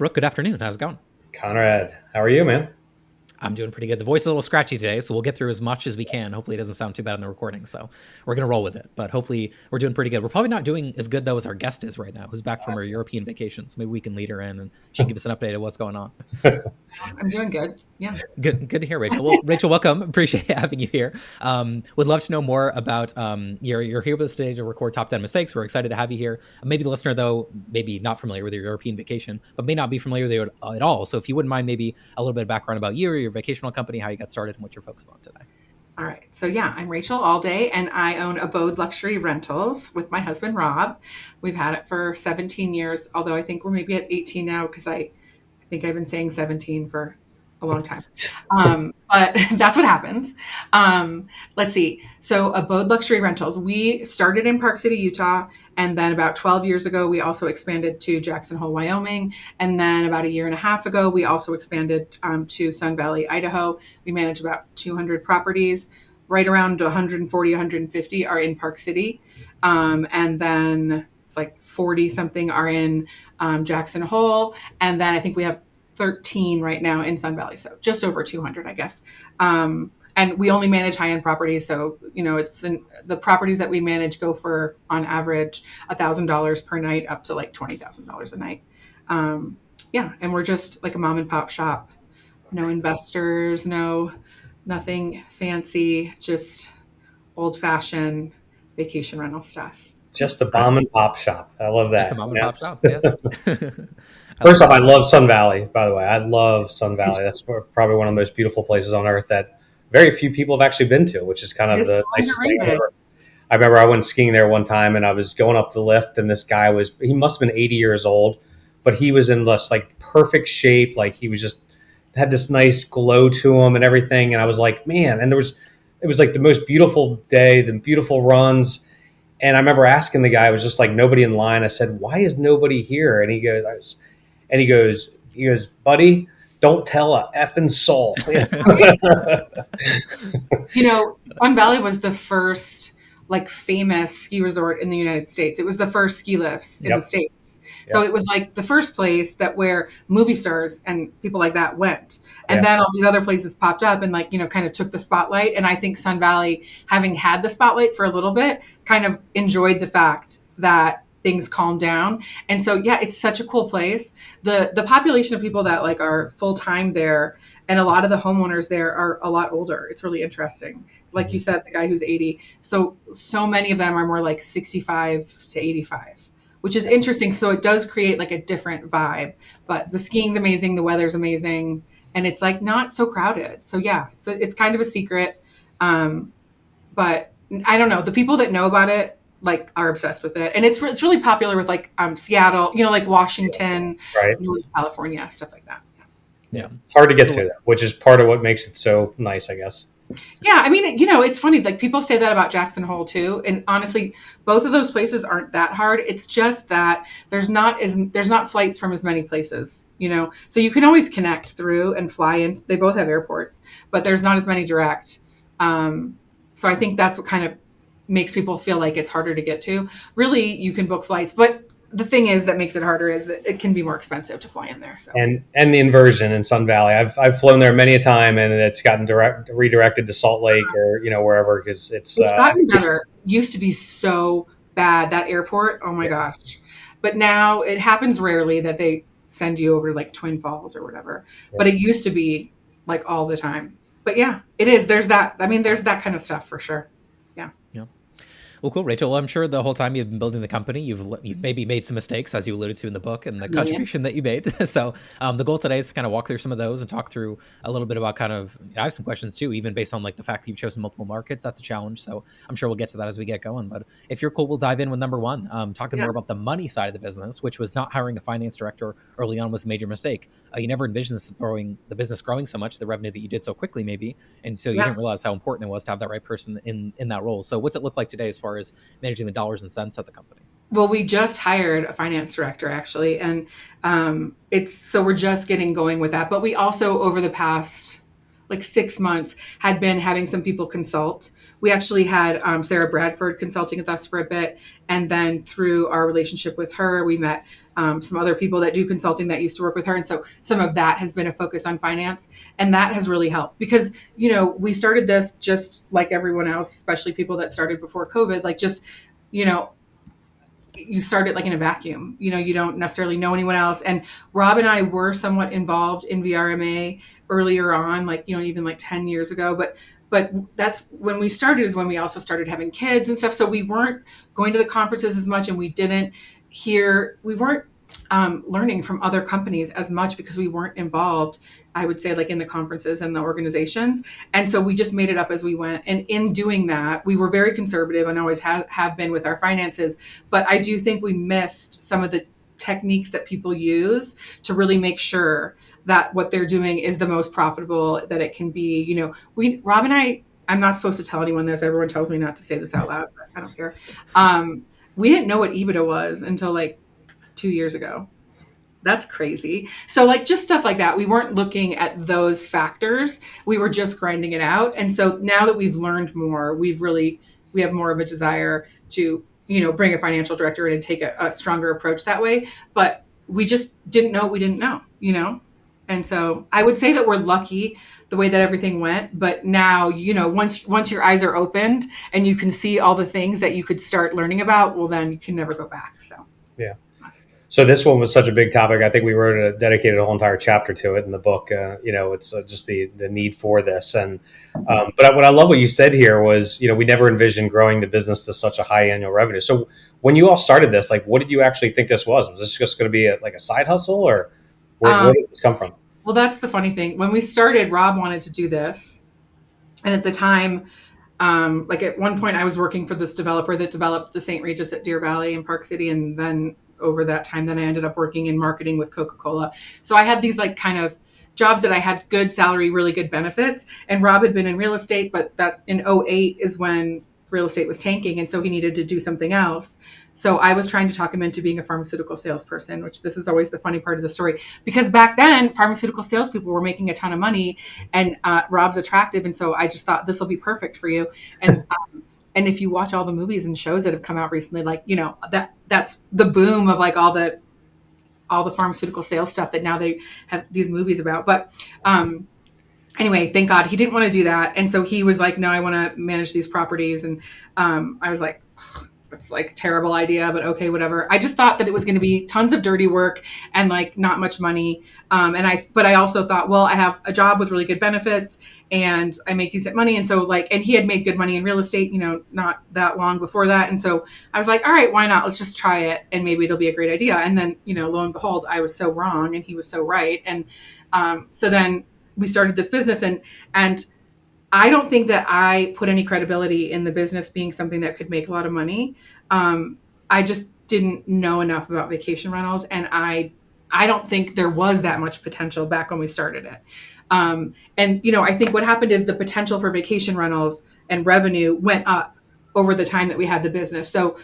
Brooke, good afternoon. How's it going? Conrad, how are you, man? I'm doing pretty good. The voice is a little scratchy today, so we'll get through as much as we can. Hopefully it doesn't sound too bad in the recording, so we're going to roll with it. But hopefully we're doing pretty good. We're probably not doing as good, though, as our guest is right now, who's back from her European vacation. So maybe we can lead her in and she can give us an update of what's going on. I'm doing good. Yeah. Good to hear, Rachel. Well, Rachel, welcome. Appreciate having you here. Would love to know more about you're here with us today to record Top 10 Mistakes. We're excited to have you here. Maybe the listener, though, maybe not familiar with your European vacation, but may not be familiar with you at all. So if you wouldn't mind maybe a little bit of background about you or your vacational company, how you got started and what you're focused on today. All right. So yeah, I'm Rachel Alday and I own Abode Luxury Rentals with my husband, Rob. We've had it for 17 years, although I think we're maybe at 18 now because I think I've been saying 17 for a long time. But that's what happens. Let's see. So Abode Luxury Rentals, we started in Park City, Utah. And then about 12 years ago, we also expanded to Jackson Hole, Wyoming. And then about a year and a half ago, we also expanded to Sun Valley, Idaho. We manage about 200 properties. Right around 140, 150 are in Park City. And then it's like 40 something are in Jackson Hole. And then I think we have 13 right now in Sun Valley. So just over 200, I guess. And we only manage high-end properties. So, the properties that we manage go for, on average, $1,000 per night up to like $20,000 a night. And we're just like a mom and pop shop. No investors, nothing fancy, just old-fashioned vacation rental stuff. Just a mom and pop shop. I love that. Just a mom and pop shop, yeah. First off, I love Sun Valley, by the way. I love Sun Valley. That's probably one of the most beautiful places on earth that very few people have actually been to, which is kind of the nicest thing ever. I remember I went skiing there one time and I was going up the lift and this guy he must have been 80 years old, but he was in this like perfect shape. Like he was just had this nice glow to him and everything. And I was like, man, and it was like the most beautiful day, the beautiful runs. And I remember asking the guy, it was just like nobody in line. I said, why is nobody here? And he goes, buddy, don't tell a effing soul. Sun Valley was the first like famous ski resort in the United States. It was the first ski lifts in the States. Yep. So it was like the first place where movie stars and people like that went. And then all these other places popped up and kind of took the spotlight. And I think Sun Valley, having had the spotlight for a little bit, kind of enjoyed the fact that things calm down. And so, it's such a cool place. The population of people that are full time there, and a lot of the homeowners there are a lot older. It's really interesting. Like you said, the guy who's 80. So many of them are more like 65 to 85, which is interesting. So it does create like a different vibe, but the skiing's amazing. The weather's amazing. And it's like not so crowded. So it's kind of a secret. But I don't know, the people that know about it, are obsessed with it. And it's really popular with Seattle, like Washington, right. North California, stuff like that. Yeah. It's hard to get to that, which is part of what makes it so nice, I guess. Yeah. I mean, it's funny. It's like people say that about Jackson Hole too. And honestly, both of those places aren't that hard. It's just that there's not flights from as many places, so you can always connect through and fly in. They both have airports, but there's not as many direct. So I think that's what kind of makes people feel like it's harder to get to. Really, you can book flights, but the thing is that makes it harder is that it can be more expensive to fly in there. So. And the inversion in Sun Valley, I've flown there many a time, and it's gotten redirected to Salt Lake or wherever because it's gotten better. Used to be so bad, that airport. Oh my gosh! But now it happens rarely that they send you over to Twin Falls or whatever. Yeah. But it used to be all the time. But it is. There's that. I mean, there's that kind of stuff for sure. Well, cool, Rachel. Well, I'm sure the whole time you've been building the company, you've maybe made some mistakes, as you alluded to in the book, and the contribution that you made. So the goal today is to kind of walk through some of those and talk through a little bit about I have some questions too, even based on the fact that you've chosen multiple markets. That's a challenge. So I'm sure we'll get to that as we get going. But if you're cool, we'll dive in with number one, talking more about the money side of the business, which was not hiring a finance director early on was a major mistake. You never envisioned the business growing so much, the revenue that you did so quickly maybe. And so you didn't realize how important it was to have that right person in that role. So what's it look like today as far as managing the dollars and cents at the company? Well, we just hired a finance director actually. And we're just getting going with that. But we also over the past 6 months had been having some people consult. We actually had Sarah Bradford consulting with us for a bit. And then through our relationship with her, we met some other people that do consulting that used to work with her. And so some of that has been a focus on finance, and that has really helped because, we started this just like everyone else, especially people that started before COVID, like just, you started like in a vacuum, you don't necessarily know anyone else. And Rob and I were somewhat involved in VRMA earlier on, like, even like 10 years ago, but that's when we started is when we also started having kids and stuff. So we weren't going to the conferences as much, and we weren't learning from other companies as much because we weren't involved, I would say, like in the conferences and the organizations. And so we just made it up as we went. And in doing that, we were very conservative and always have been with our finances. But I do think we missed some of the techniques that people use to really make sure that what they're doing is the most profitable that it can be. Rob and I'm not supposed to tell anyone this. Everyone tells me not to say this out loud, but I don't care. We didn't know what EBITDA was until like 2 years ago. That's crazy. So like just stuff like that. We weren't looking at those factors. We were just grinding it out. And so now that we've learned more, we have more of a desire to, bring a financial director in and take a stronger approach that way. But we just didn't know what we didn't know, And so I would say that we're lucky the way that everything went. But now, once your eyes are opened and you can see all the things that you could start learning about, well, then you can never go back. So, yeah. So this one was such a big topic. I think we dedicated a whole entire chapter to it in the book. It's just the need for this. And but what I love what you said here was, we never envisioned growing the business to such a high annual revenue. So when you all started this, like, what did you actually think this was? Was this just going to be a side hustle, or where did this come from? Well, that's the funny thing. When we started, Rob wanted to do this, and at the time, like at one point, I was working for this developer that developed the St. Regis at Deer Valley in Park City, and then over that time, then I ended up working in marketing with Coca-Cola. So I had these like kind of jobs that I had good salary, really good benefits. And Rob had been in real estate, but that in 2008 is when real estate was tanking. And so he needed to do something else. So I was trying to talk him into being a pharmaceutical salesperson, which this is always the funny part of the story, because back then pharmaceutical salespeople were making a ton of money, and Rob's attractive. And so I just thought, this will be perfect for you. And if you watch all the movies and shows that have come out recently, like, that's the boom of like all the pharmaceutical sales stuff that now they have these movies about. But anyway, thank God he didn't want to do that. And so he was like, no, I want to manage these properties. And I was like, it's like a terrible idea, but okay, whatever. I just thought that it was going to be tons of dirty work and like not much money. But I also thought, well, I have a job with really good benefits and I make decent money. And so and he had made good money in real estate, not that long before that. And so I was like, all right, why not? Let's just try it. And maybe it'll be a great idea. And then, lo and behold, I was so wrong and he was so right. And so then we started this business, and I don't think that I put any credibility in the business being something that could make a lot of money. I just didn't know enough about vacation rentals, and I don't think there was that much potential back when we started it. And I think what happened is the potential for vacation rentals and revenue went up over the time that we had the business. So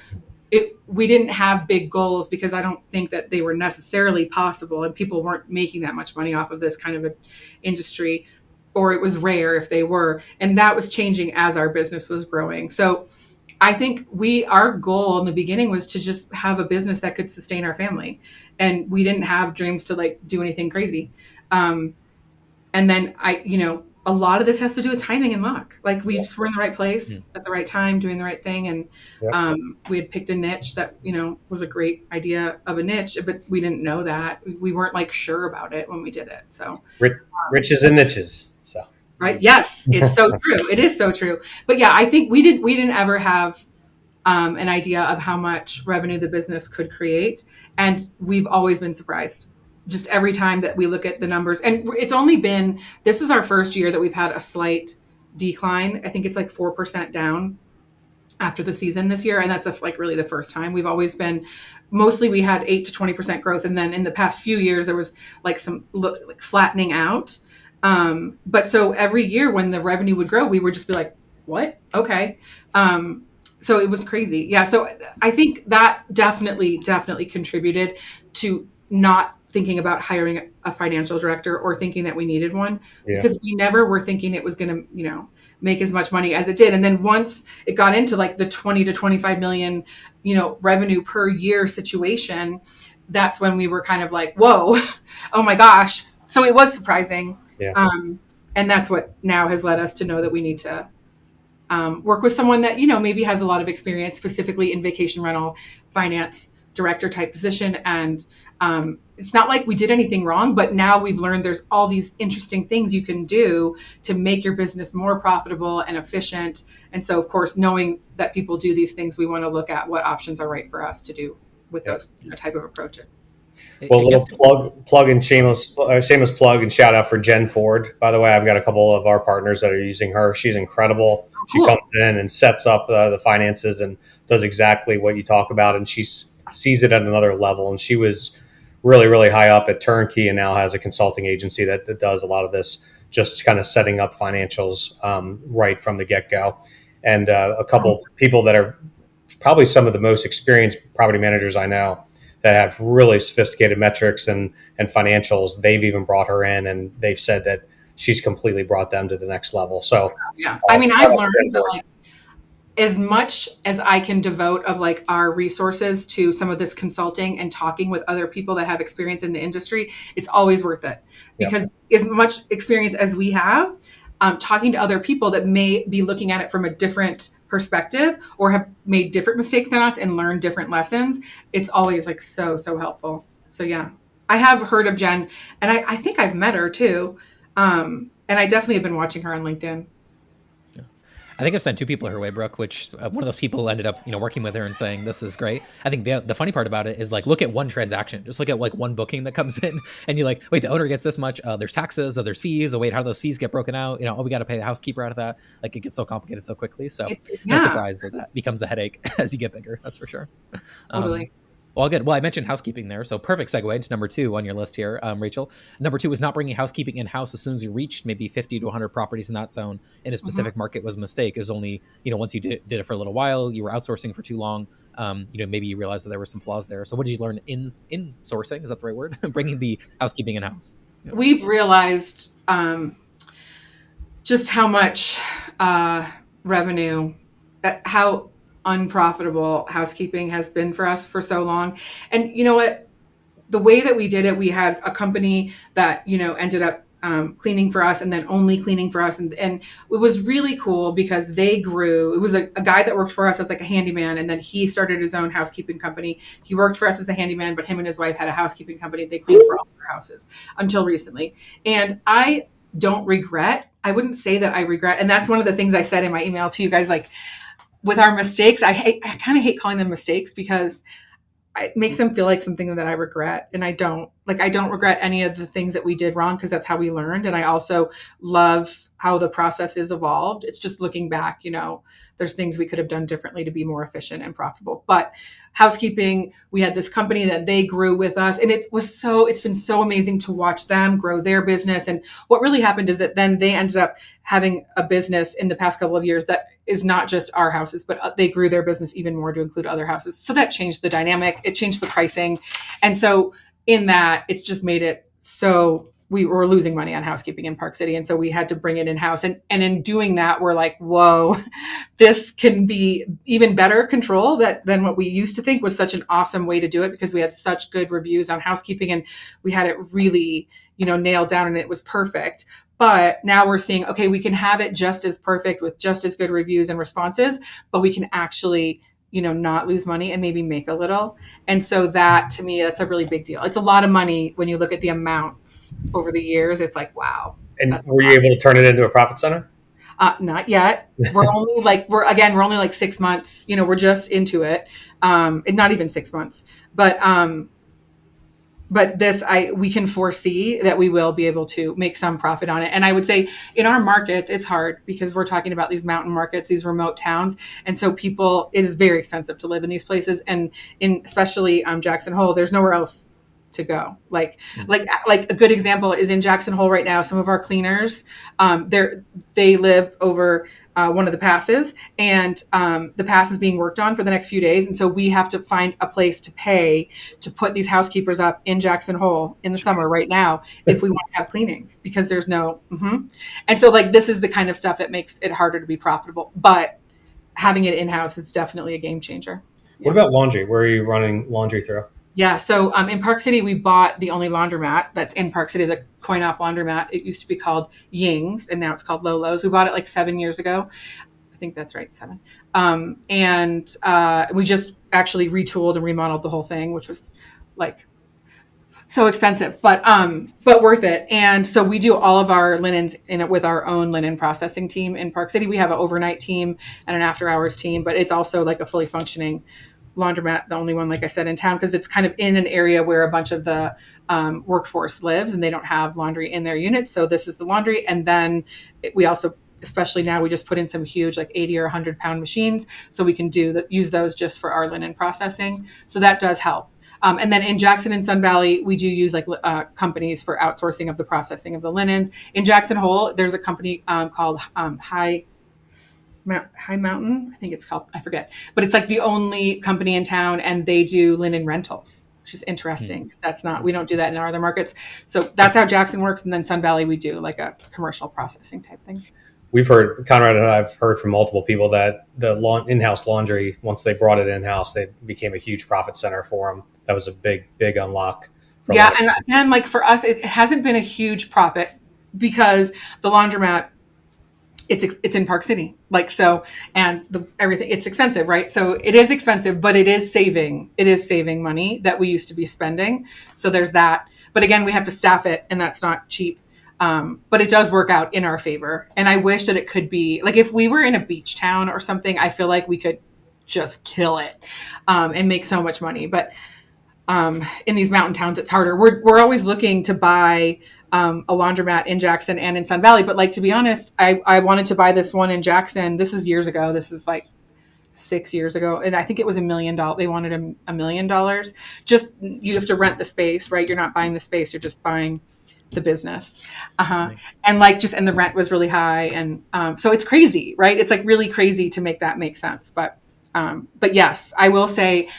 we didn't have big goals because I don't think that they were necessarily possible, and people weren't making that much money off of this kind of an industry, or it was rare if they were. And that was changing as our business was growing. So I think our goal in the beginning was to just have a business that could sustain our family. And we didn't have dreams to like do anything crazy. And then a lot of this has to do with timing and luck. Like we just were in the right place at the right time, doing the right thing. And we had picked a niche that, was a great idea of a niche, but we didn't know that. We weren't like sure about it when we did it. So riches and niches. So right. Yes, it's so true. It is so true. But yeah, I think we didn't ever have an idea of how much revenue the business could create. And we've always been surprised. Just every time that we look at the numbers, and this is our first year that we've had a slight decline. I think it's like 4% down after the season this year. And that's like really the first time. We've always been, mostly we had 8 to 20% growth. And then in the past few years, there was like some like flattening out. But so every year when the revenue would grow, we would just be like, what? Okay. So it was crazy. Yeah. So I think that definitely contributed to not thinking about hiring a financial director or thinking that we needed one, because we never were thinking it was going to, make as much money as it did. And then once it got into like the 20 to 25 million, revenue per year situation, that's when we were kind of like, whoa, oh my gosh. So it was surprising. Yeah. And that's what now has led us to know that we need to work with someone that, maybe has a lot of experience specifically in vacation rental finance director type position. And it's not like we did anything wrong, but now we've learned there's all these interesting things you can do to make your business more profitable and efficient. And so, of course, knowing that people do these things, we want to look at what options are right for us to do with those type of approaches. Well, little plug and shameless plug and shout out for Jen Ford. By the way, I've got a couple of our partners that are using her. She's incredible. She comes in and sets up the finances and does exactly what you talk about. And she sees it at another level. And she was really, really high up at Turnkey and now has a consulting agency that does a lot of this, just kind of setting up financials right from the get-go. And a couple people that are probably some of the most experienced property managers I know that have really sophisticated metrics and financials. They've even brought her in and they've said that she's completely brought them to the next level. So yeah, I mean, I've learned that like as much as I can devote of like our resources to some of this consulting and talking with other people that have experience in the industry, it's always worth it because as much experience as we have, talking to other people that may be looking at it from a different perspective or have made different mistakes than us and learned different lessons, it's always like so helpful. So yeah, I have heard of Jen and I think I've met her too. And I definitely have been watching her on LinkedIn. I think I've sent 2 people her way, Brooke, which one of those people ended up, working with her and saying, this is great. I think the funny part about it is like, look at one transaction, just look at like one booking that comes in and you're like, wait, the owner gets this much. There's taxes, there's fees. Oh, wait, how do those fees get broken out? We got to pay the housekeeper out of that. Like it gets so complicated so quickly. So no surprise that becomes a headache as you get bigger. That's for sure. Totally. Well, good. Well, I mentioned housekeeping there, so perfect segue into number 2 on your list here, Rachel. Number 2 was not bringing housekeeping in-house as soon as you reached maybe 50 to 100 properties in that zone in a specific market was a mistake. It was only, once you did it for a little while, you were outsourcing for too long, maybe you realized that there were some flaws there. So what did you learn in sourcing? Is that the right word? Bringing the housekeeping in-house. We've realized just how much revenue, how unprofitable housekeeping has been for us for so long. And you know what? The way that we did it, we had a company that, ended up cleaning for us and then only cleaning for us. And it was really cool because they grew. It was a guy that worked for us as like a handyman. And then he started his own housekeeping company. He worked for us as a handyman, but him and his wife had a housekeeping company. They cleaned for all their houses until recently. And I wouldn't say that I regret. And that's one of the things I said in my email to you guys, like, with our mistakes, I kind of hate calling them mistakes because it makes them feel like something that I regret. And I don't regret any of the things that we did wrong because that's how we learned. And I also love how the process is evolved. It's just looking back, there's things we could have done differently to be more efficient and profitable. But housekeeping, we had this company that they grew with us. And it's been so amazing to watch them grow their business. And what really happened is that then they ended up having a business in the past couple of years that is not just our houses, but they grew their business even more to include other houses. So that changed the dynamic. It changed the pricing. And so in that, it's just made it so we were losing money on housekeeping in Park City. And so we had to bring it in-house. And in doing that, we're like, whoa, this can be even better control than what we used to think was such an awesome way to do it because we had such good reviews on housekeeping and we had it really, nailed down and it was perfect. But now we're seeing, okay, we can have it just as perfect with just as good reviews and responses, but we can actually, not lose money and maybe make a little. And so that, to me, that's a really big deal. It's a lot of money when you look at the amounts over the years. It's like, wow. And were you able to turn it into a profit center? Not yet. We're only like 6 months, we're just into it. And not even 6 months, but this, we can foresee that we will be able to make some profit on it. And I would say in our markets, it's hard because we're talking about these mountain markets, these remote towns. And so it is very expensive to live in these places. And especially Jackson Hole, there's nowhere else to go. Like a good example is in Jackson Hole right now, some of our cleaners, they live over one of the passes and the pass is being worked on for the next few days. And so we have to find a place to pay to put these housekeepers up in Jackson Hole in the summer right now if we want to have cleanings because there's no, And so this is the kind of stuff that makes it harder to be profitable, but having it in-house is definitely a game changer. What about laundry? Where are you running laundry through? Yeah. So in Park City, we bought the only laundromat that's in Park City, the coin-op laundromat. It used to be called Ying's, and now it's called Lolo's. We bought it like 7 years ago. I think that's right, 7. And we just actually retooled and remodeled the whole thing, which was like so expensive, but worth it. And so we do all of our linens in it with our own linen processing team in Park City. We have an overnight team and an after hours team, but it's also like a fully functioning laundromat, the only one, like I said, in town, because it's kind of in an area where a bunch of the workforce lives and they don't have laundry in their units. So this is the laundry. And then we also, especially now, we just put in some huge like 80 or 100-pound machines so we can use those just for our linen processing. So that does help. And then in Jackson and Sun Valley, we do use like companies for outsourcing of the processing of the linens. In Jackson Hole, there's a company called High Mountain, I think it's called, I forget, but it's like the only company in town, and they do linen rentals, which is interesting. We don't do that in our other markets. So that's how Jackson works. And then Sun Valley, we do like a commercial processing type thing. We've heard, Conrad and I've heard from multiple people that the in-house laundry, once they brought it in-house, they became a huge profit center for them. That was a big unlock. Yeah. And like for us, it hasn't been a huge profit because the laundromat, it's in Park City, like, so, and everything, it's expensive, right? So it is expensive, but it is saving money that we used to be spending. So there's that, but again, we have to staff it, and that's not cheap. But it does work out in our favor. And I wish that it could be like, if we were in a beach town or something, I feel like we could just kill it, and make so much money. But in these mountain towns, it's harder. We're always looking to buy a laundromat in Jackson and in Sun Valley. But like, to be honest, I wanted to buy this one in Jackson. This is years ago. This is like 6 years ago. And I think it was $1 million. They wanted $1 million. Just, you have to rent the space, right? You're not buying the space. You're just buying the business. Nice. And like, and the rent was really high. And so it's crazy, right? It's like really crazy to make that make sense. But yes, I will say,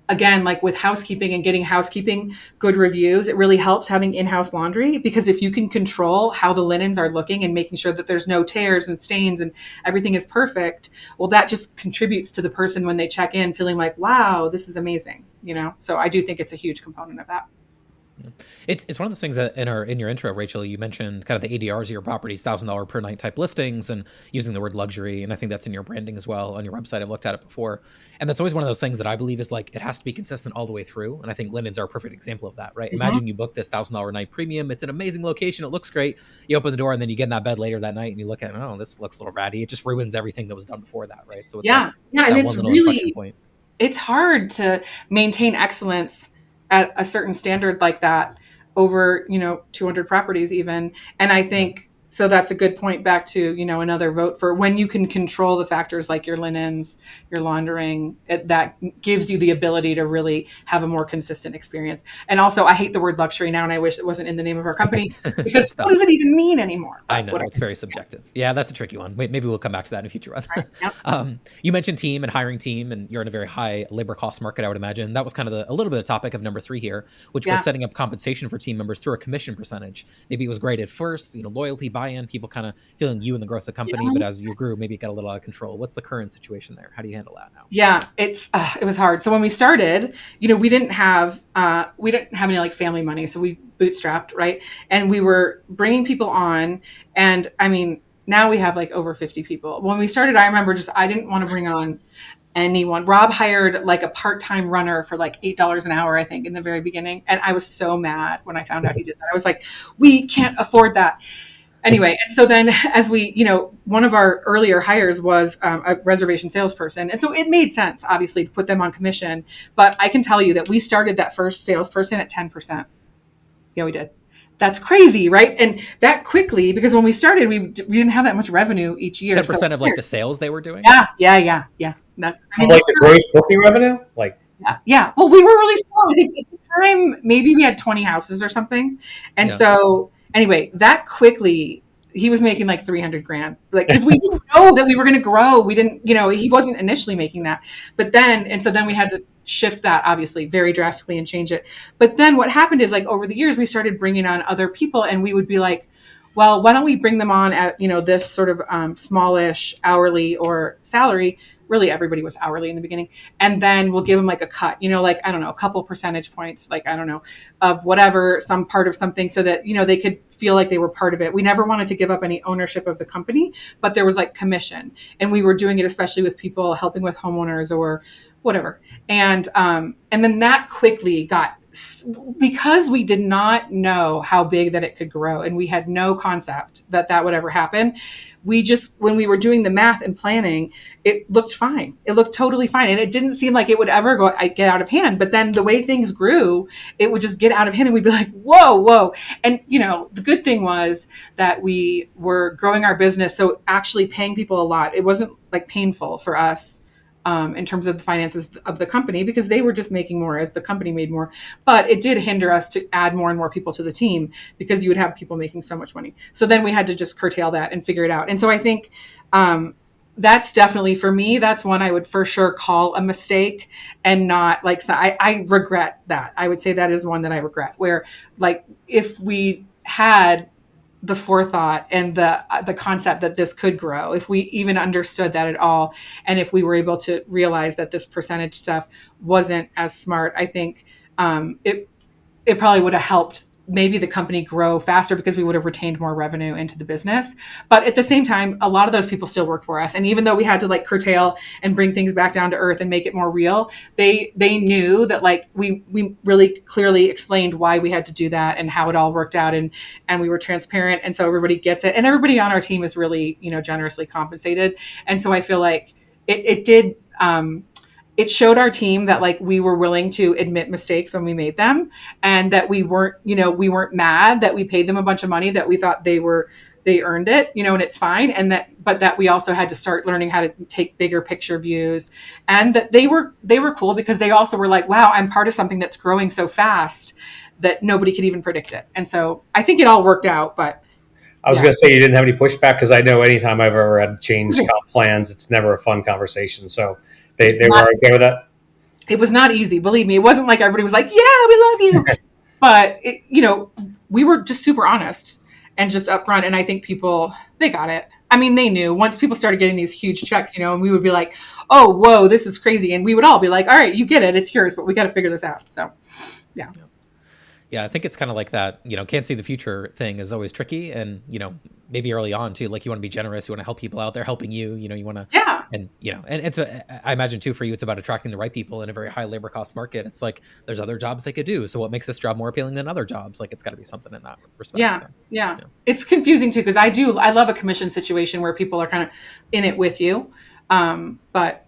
again, like with housekeeping and getting housekeeping good reviews, it really helps having in-house laundry, because if you can control how the linens are looking and making sure that there's no tears and stains and everything is perfect, well, that just contributes to the person when they check in feeling like, wow, this is amazing, So I do think it's a huge component of that. It's one of those things that in your intro, Rachel, you mentioned kind of the ADRs of your properties, $1,000 per night type listings, and using the word luxury. And I think that's in your branding as well on your website. I've looked at it before. And that's always one of those things that I believe is like, it has to be consistent all the way through. And I think linens are a perfect example of that, right? Mm-hmm. Imagine you book this $1,000 a night premium. It's an amazing location. It looks great. You open the door and then you get in that bed later that night and you look at it, oh, this looks a little ratty. It just ruins everything that was done before that, right? So it's and it's really, it's hard to maintain excellence at a certain standard like that over, 200 properties even. And I think, so that's a good point back to, another vote for when you can control the factors like your linens, your laundering, that gives you the ability to really have a more consistent experience. And also, I hate the word luxury now, and I wish it wasn't in the name of our company, because what does it even mean anymore? I know, it's very subjective. Yeah, that's a tricky one. Maybe we'll come back to that in a future run. Right, yep. You mentioned team and hiring team, and you're in a very high labor cost market, I would imagine. That was kind of a little bit of topic of number 3 here, which was setting up compensation for team members through a commission percentage. Maybe it was great at first, loyalty, buy-in, people kind of feeling you and the growth of the company, but as you grew, maybe it got a little out of control. What's the current situation there? How do you handle that now? Yeah, it was hard. So when we started, we didn't have any like family money. So we bootstrapped, right? And we were bringing people on, and I mean, now we have like over 50 people. When we started, I remember I didn't want to bring on anyone. Rob hired like a part-time runner for like $8 an hour, I think, in the very beginning. And I was so mad when I found out he did that. I was like, we can't afford that. Anyway, and so then as we, one of our earlier hires was a reservation salesperson. And so it made sense, obviously, to put them on commission. But I can tell you that we started that first salesperson at 10%. Yeah, we did. That's crazy, right? And that quickly, because when we started, we didn't have that much revenue each year. 10% of like the sales they were doing? Yeah. That's like the gross booking revenue? Like, yeah. Well, we were really small. I think at the time, maybe we had 20 houses or something. And so anyway, that quickly, he was making like $300,000, like, because we didn't know that we were going to grow. We didn't, he wasn't initially making that, but then, and so then we had to shift that obviously very drastically and change it. But then what happened is, like, over the years, we started bringing on other people, and we would be like, well, why don't we bring them on at, this sort of smallish hourly or salary. Really, everybody was hourly in the beginning. And then we'll give them like a cut, like, I don't know, a couple percentage points, like, I don't know, of whatever, some part of something, so that, they could feel like they were part of it. We never wanted to give up any ownership of the company, but there was like commission. And we were doing it especially with people helping with homeowners or whatever. And then that quickly got, because we did not know how big that it could grow, and we had no concept that would ever happen. We just, when we were doing the math and planning, it looked fine. It looked totally fine. And it didn't seem like it would ever get out of hand. But then the way things grew, it would just get out of hand, and we'd be like, whoa. And, the good thing was that we were growing our business. So actually paying people a lot, it wasn't like painful for us in terms of the finances of the company, because they were just making more as the company made more. But it did hinder us to add more and more people to the team, because you would have people making so much money. So then we had to just curtail that and figure it out. And so I think that's definitely, for me, that's one I would for sure call a mistake, and not like, so I regret that. I would say that is one that I regret, where like, if we had the forethought and the concept that this could grow, if we even understood that at all, and if we were able to realize that this percentage stuff wasn't as smart, I think it probably would have helped maybe the company grow faster, because we would have retained more revenue into the business. But at the same time, a lot of those people still work for us. And even though we had to like curtail and bring things back down to earth and make it more real, they knew that like we really clearly explained why we had to do that and how it all worked out. And we were transparent. And so everybody gets it. And everybody on our team is really, generously compensated. And so I feel like it did, it showed our team that like we were willing to admit mistakes when we made them, and that we weren't mad that we paid them a bunch of money, that we thought they earned it, and it's fine. And but that we also had to start learning how to take bigger picture views, and that they were cool, because they also were like, wow, I'm part of something that's growing so fast that nobody could even predict it. And so I think it all worked out. But I was going to say, you didn't have any pushback, because I know anytime I've ever had to change comp plans, it's never a fun conversation. So they were okay with that? It was not easy. Believe me, it wasn't like everybody was like, yeah, we love you. But, we were just super honest and just upfront. And I think people, they got it. I mean, they knew once people started getting these huge checks, and we would be like, oh, whoa, this is crazy. And we would all be like, all right, you get it. It's yours, but we got to figure this out. So, yeah. Yeah, I think it's kind of like that, can't see the future thing is always tricky. And, maybe early on too, like you want to be generous, you want to help people out there helping you, you want to, yeah. And, and it's, I imagine too, for you, it's about attracting the right people in a very high labor cost market. It's like, there's other jobs they could do. So what makes this job more appealing than other jobs? Like, it's got to be something in that respect. Yeah. So, yeah. It's confusing too, because I love a commission situation where people are kind of in it with you. But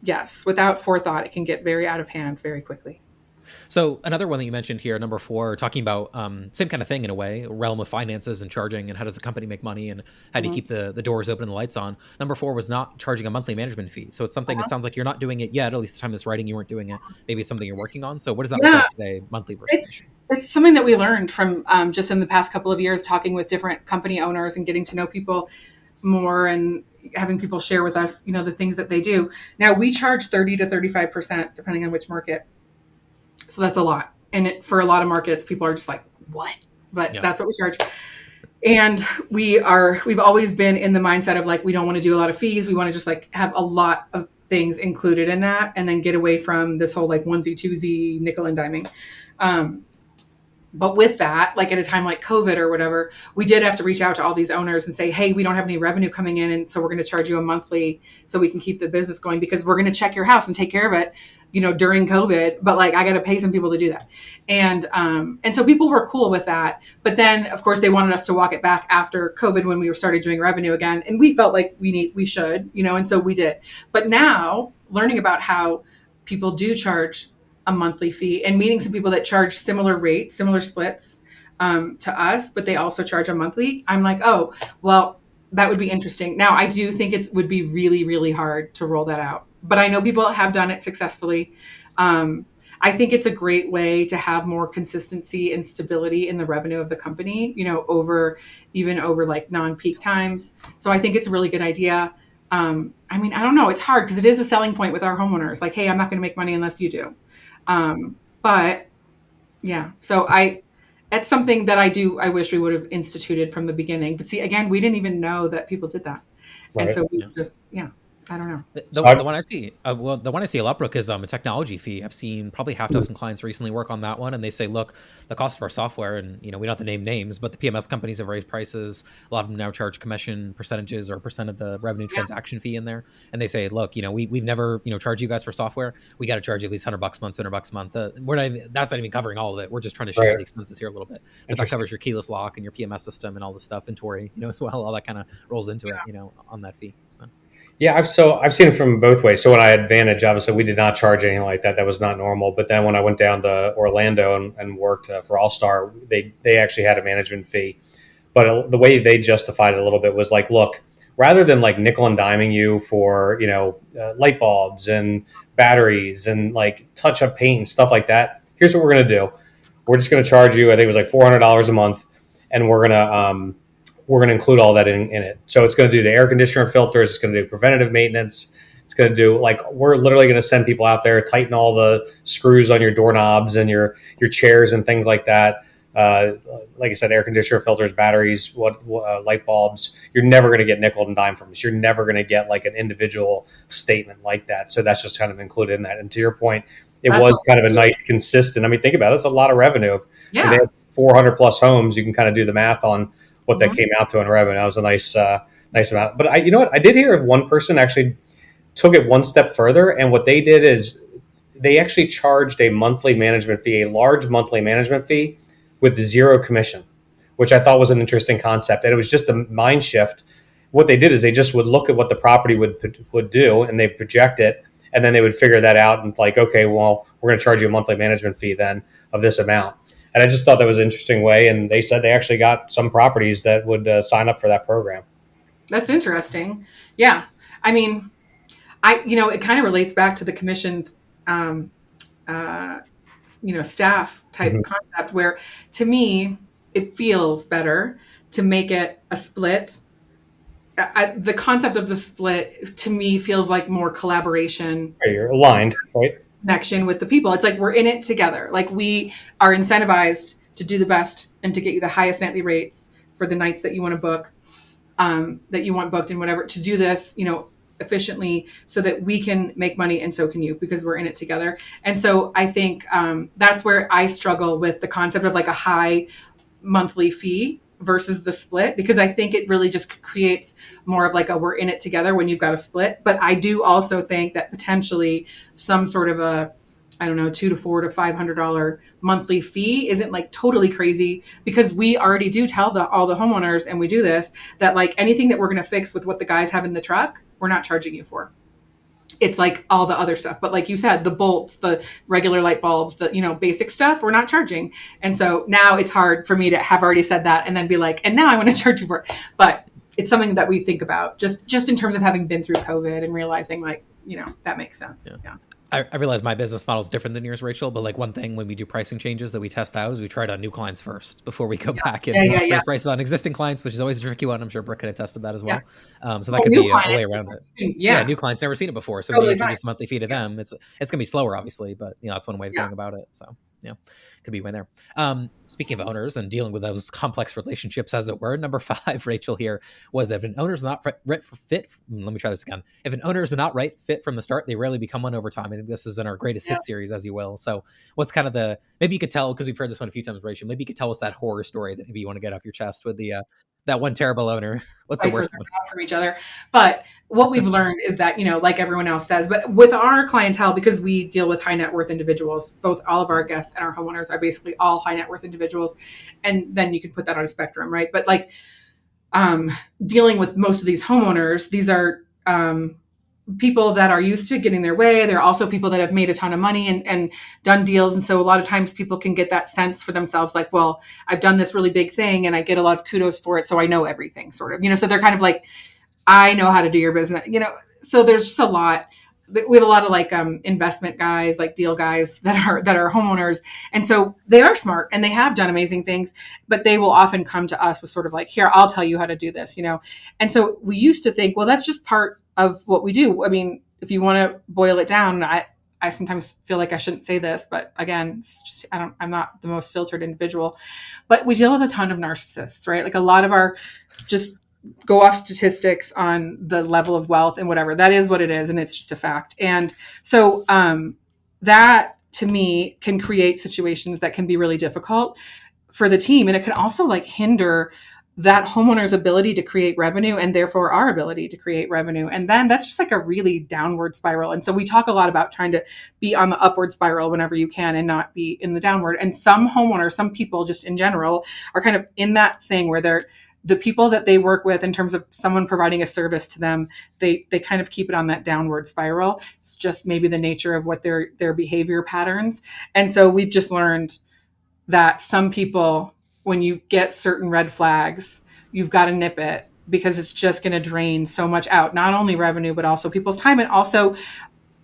yes, without forethought, it can get very out of hand very quickly. So another one that you mentioned here, number 4, talking about same kind of thing in a way, realm of finances and charging, and how does the company make money, and how do you keep the doors open and the lights on. Number 4 was not charging a monthly management fee. So it's something, it sounds like you're not doing it yet, at least the time of this writing, you weren't doing it. Maybe it's something you're working on. So what does that look like today, monthly versus? It's something that we learned from just in the past couple of years, talking with different company owners and getting to know people more, and having people share with us, the things that they do. Now we charge 30 to 35%, depending on which market. So that's a lot. And for a lot of markets, people are just like, what? But that's what we charge. And we've always been in the mindset of like, we don't want to do a lot of fees. We want to just like have a lot of things included in that, and then get away from this whole like onesie, twosie, nickel and diming. But with that, like at a time like COVID or whatever, we did have to reach out to all these owners and say, hey, we don't have any revenue coming in. And so we're going to charge you a monthly so we can keep the business going, because we're going to check your house and take care of it, during COVID. But like, I got to pay some people to do that. And so people were cool with that. But then of course they wanted us to walk it back after COVID, when we started doing revenue again. And we felt like we should, and so we did. But now learning about how people do charge a monthly fee, and meeting some people that charge similar rates, similar splits to us, but they also charge a monthly. I'm like, oh, well, that would be interesting. Now, I do think it would be really, really hard to roll that out, but I know people have done it successfully. I think it's a great way to have more consistency and stability in the revenue of the company, over like non-peak times. So I think it's a really good idea. I mean, I don't know. It's hard because it is a selling point with our homeowners. Like, hey, I'm not going to make money unless you do. But yeah, so It's something that I wish we would have instituted from the beginning. But see, again, we didn't even know that people did that. And Right. so we Yeah. just, I don't know. So The one I see, the one I see a lot, Brooke, is a technology fee. I've seen probably half dozen clients recently work on that one, and they say, look, the cost of our software, and we don't have to name names, but the PMS companies have raised prices. A lot of them now charge commission percentages or percent of the revenue transaction fee in there, and they say, look, we've never charged you guys for software. We got to charge you at least $100 a month, $200 a month. That's not even covering all of it. We're just trying to share right. the expenses here a little bit, but that Interesting. covers your keyless lock and your PMS system and all the stuff, Vintory, as well. All that kind of rolls into it, on that fee. So. Yeah, I've seen it from both ways. So when I had Vantage, obviously we did not charge anything like that. That was not normal. But then when I went down to Orlando and worked for All Star, they actually had a management fee. But the way they justified it a little bit was like, look, rather than like nickel and diming you for light bulbs and batteries and like touch up paint and stuff like that, here's what we're gonna do. We're just gonna charge you. I think it was like $400 a month, and we're going to include all that in it. So it's going to do the air conditioner filters. It's going to do preventative maintenance. It's going to do we're literally going to send people out there, tighten all the screws on your doorknobs and your chairs and things like that. Like I said, air conditioner filters, batteries, light bulbs. You're never going to get nickel and dime from us. You're never going to get like an individual statement like that. So that's just kind of included in that. And to your point, it was kind of a nice, consistent. I mean, think about it. It's a lot of revenue. Yeah. If they have 400 plus homes, you can kind of do the math on what that came out to in revenue. That was a nice amount. But you know what? I did hear one person actually took it one step further, and what they did is they actually charged a monthly management fee, a large monthly management fee with zero commission, which I thought was an interesting concept. And it was just a mind shift. What they did is they just would look at what the property would do, and they project it, and then they would figure that out and like, okay, well, we're going to charge you a monthly management fee then of this amount. And I just thought that was an interesting way. And they said they actually got some properties that would sign up for that program. That's interesting. Yeah. I mean, it kind of relates back to the commissioned, staff type concept where to me, it feels better to make it a split. The concept of the split to me feels like more collaboration. You're aligned, right? Connection with the people. It's like we're in it together. Like we are incentivized to do the best and to get you the highest nightly rates for the nights that you want to book, that you want booked and whatever, to do this, efficiently so that we can make money and so can you, because we're in it together. And so I think that's where I struggle with the concept of like a high monthly fee versus the split, because I think it really just creates more of like a we're in it together when you've got a split. But I do also think that potentially some sort of a, I don't know, $200 to $400 to $500 monthly fee isn't like totally crazy, because we already do tell all the homeowners, and we do this, that like anything that we're going to fix with what the guys have in the truck, we're not charging you for. It's like all the other stuff. But like you said, the bolts, the regular light bulbs, the, basic stuff, we're not charging. And so now it's hard for me to have already said that and then be like, and now I want to charge you for it. But it's something that we think about just in terms of having been through COVID and realizing like, that makes sense. Yeah. I realize my business model is different than yours, Rachel, but like one thing when we do pricing changes that we test out is we try it on new clients first before we go back and raise prices on existing clients, which is always a tricky one. I'm sure Brooke could have tested that as well. So that could be a way around it. Yeah, new clients never seen it before. So when you introduce a monthly fee to them, it's going to be slower, obviously, but that's one way of going about it. So could be one there. Speaking of owners and dealing with those complex relationships, as it were, number 5, Rachel, here was if an owner's not right for fit. Let me try this again. If an owner is not right fit from the start, they rarely become one over time. I think this is in our greatest hit series, as you will. So what's kind of maybe you could tell, because we've heard this one a few times, Rachel, maybe you could tell us that horror story that maybe you want to get off your chest with that one terrible owner. What's the worst one? From each other. But what we've learned is that, like everyone else says, but with our clientele, because we deal with high net worth individuals, both all of our guests and our homeowners are basically all high net worth individuals. And then you can put that on a spectrum, right? But like dealing with most of these homeowners, these are people that are used to getting their way. They're also people that have made a ton of money and done deals. And so a lot of times people can get that sense for themselves, like, well, I've done this really big thing and I get a lot of kudos for it. So I know everything, sort of, so they're kind of like, I know how to do your business, so there's just a lot. We have a lot of like investment guys, like deal guys that are homeowners. And so they are smart and they have done amazing things, but they will often come to us with sort of like, here, I'll tell you how to do this, And so we used to think, well, that's just part of what we do. I mean, if you want to boil it down, I sometimes feel like I shouldn't say this, but again, it's just, I'm not the most filtered individual, but we deal with a ton of narcissists, right? Like a lot of our just go off statistics on the level of wealth and whatever. That is what it is. And it's just a fact. And so that to me can create situations that can be really difficult for the team. And it can also like hinder that homeowner's ability to create revenue and therefore our ability to create revenue. And then that's just like a really downward spiral. And so we talk a lot about trying to be on the upward spiral whenever you can and not be in the downward. And some homeowners, some people just in general are kind of in that thing where they're the people that they work with in terms of someone providing a service to them, they kind of keep it on that downward spiral. It's just maybe the nature of what their behavior patterns. And so we've just learned that some people, when you get certain red flags, you've got to nip it because it's just going to drain so much out, not only revenue, but also people's time. And also,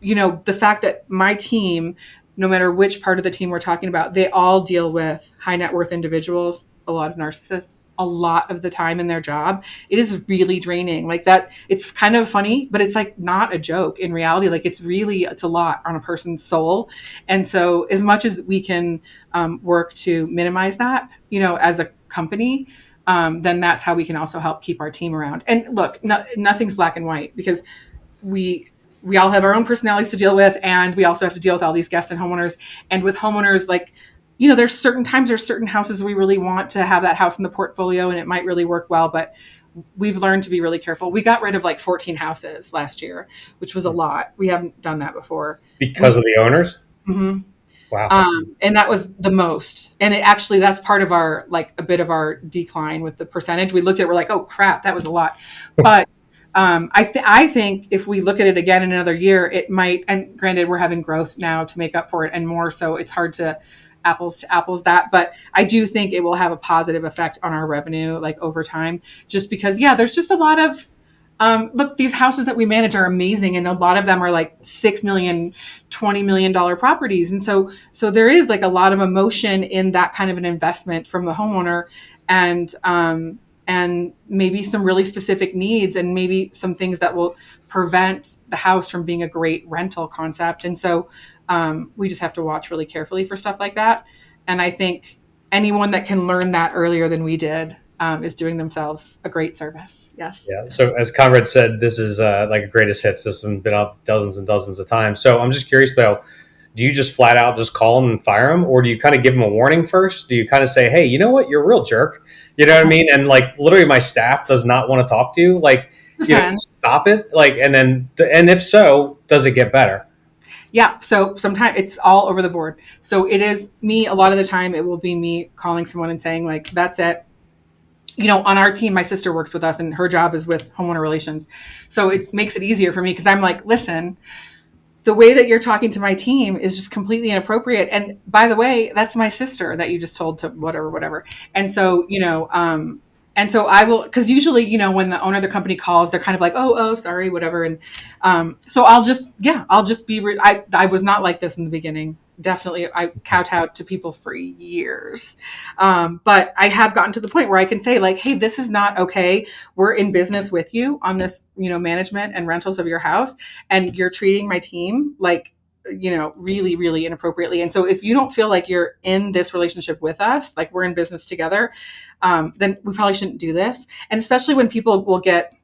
you know, the fact that my team, no matter which part of the team we're talking about, they all deal with high net worth individuals, a lot of narcissists, a lot of the time in their job. It is really draining. Like that, it's kind of funny, but it's like not a joke in reality. Like it's a lot on a person's soul. And so as much as we can work to minimize that, you know, as a company, then that's how we can also help keep our team around. And look, nothing's black and white because we all have our own personalities to deal with. And we also have to deal with all these guests and homeowners. And with homeowners, like, you know, there's certain houses we really want to have that house in the portfolio and it might really work well, but we've learned to be really careful. We got rid of like 14 houses last year, which was a lot. We haven't done that before. Because of the owners? Mm-hmm. Wow. And that was the most. And it actually, that's part of our, like a bit of our decline with the percentage. We looked at it, we're like, oh crap, that was a lot. But I think if we look at it again in another year, it might, and granted, we're having growth now to make up for it and more. So it's hard to apples that, but I do think it will have a positive effect on our revenue, like over time, just because, yeah, there's just a lot of, look, these houses that we manage are amazing. And a lot of them are like $6 million, $20 million properties. And so there is like a lot of emotion in that kind of an investment from the homeowner and maybe some really specific needs and maybe some things that will prevent the house from being a great rental concept. And so we just have to watch really carefully for stuff like that. And I think anyone that can learn that earlier than we did is doing themselves a great service. Yes. Yeah. So as Conrad said, this is like a greatest hits. This has been up dozens and dozens of times. So I'm just curious though, do you just flat out just call them and fire them? Or do you kind of give them a warning first? Do you kind of say, hey, you know what? You're a real jerk. You know what I mean? And like literally my staff does not want to talk to you. Like, you know, stop it. Like, and if so, does it get better? Yeah. So sometimes it's all over the board. So it is me. A lot of the time it will be me calling someone and saying like, that's it. You know, on our team, my sister works with us and her job is with homeowner relations. So it makes it easier for me because I'm like, listen, the way that you're talking to my team is just completely inappropriate. And by the way, that's my sister that you just told to whatever. And so, you know, and so I will, because usually, you know, when the owner of the company calls, they're kind of like, oh, sorry, whatever. And so I'll just be, I was not like this in the beginning. Definitely, I kowtowed to people for years. But I have gotten to the point where I can say like, hey, this is not okay. We're in business with you on this, you know, management and rentals of your house. And you're treating my team like, you know, really, really inappropriately. And so if you don't feel like you're in this relationship with us, like we're in business together, then we probably shouldn't do this. And especially when people will get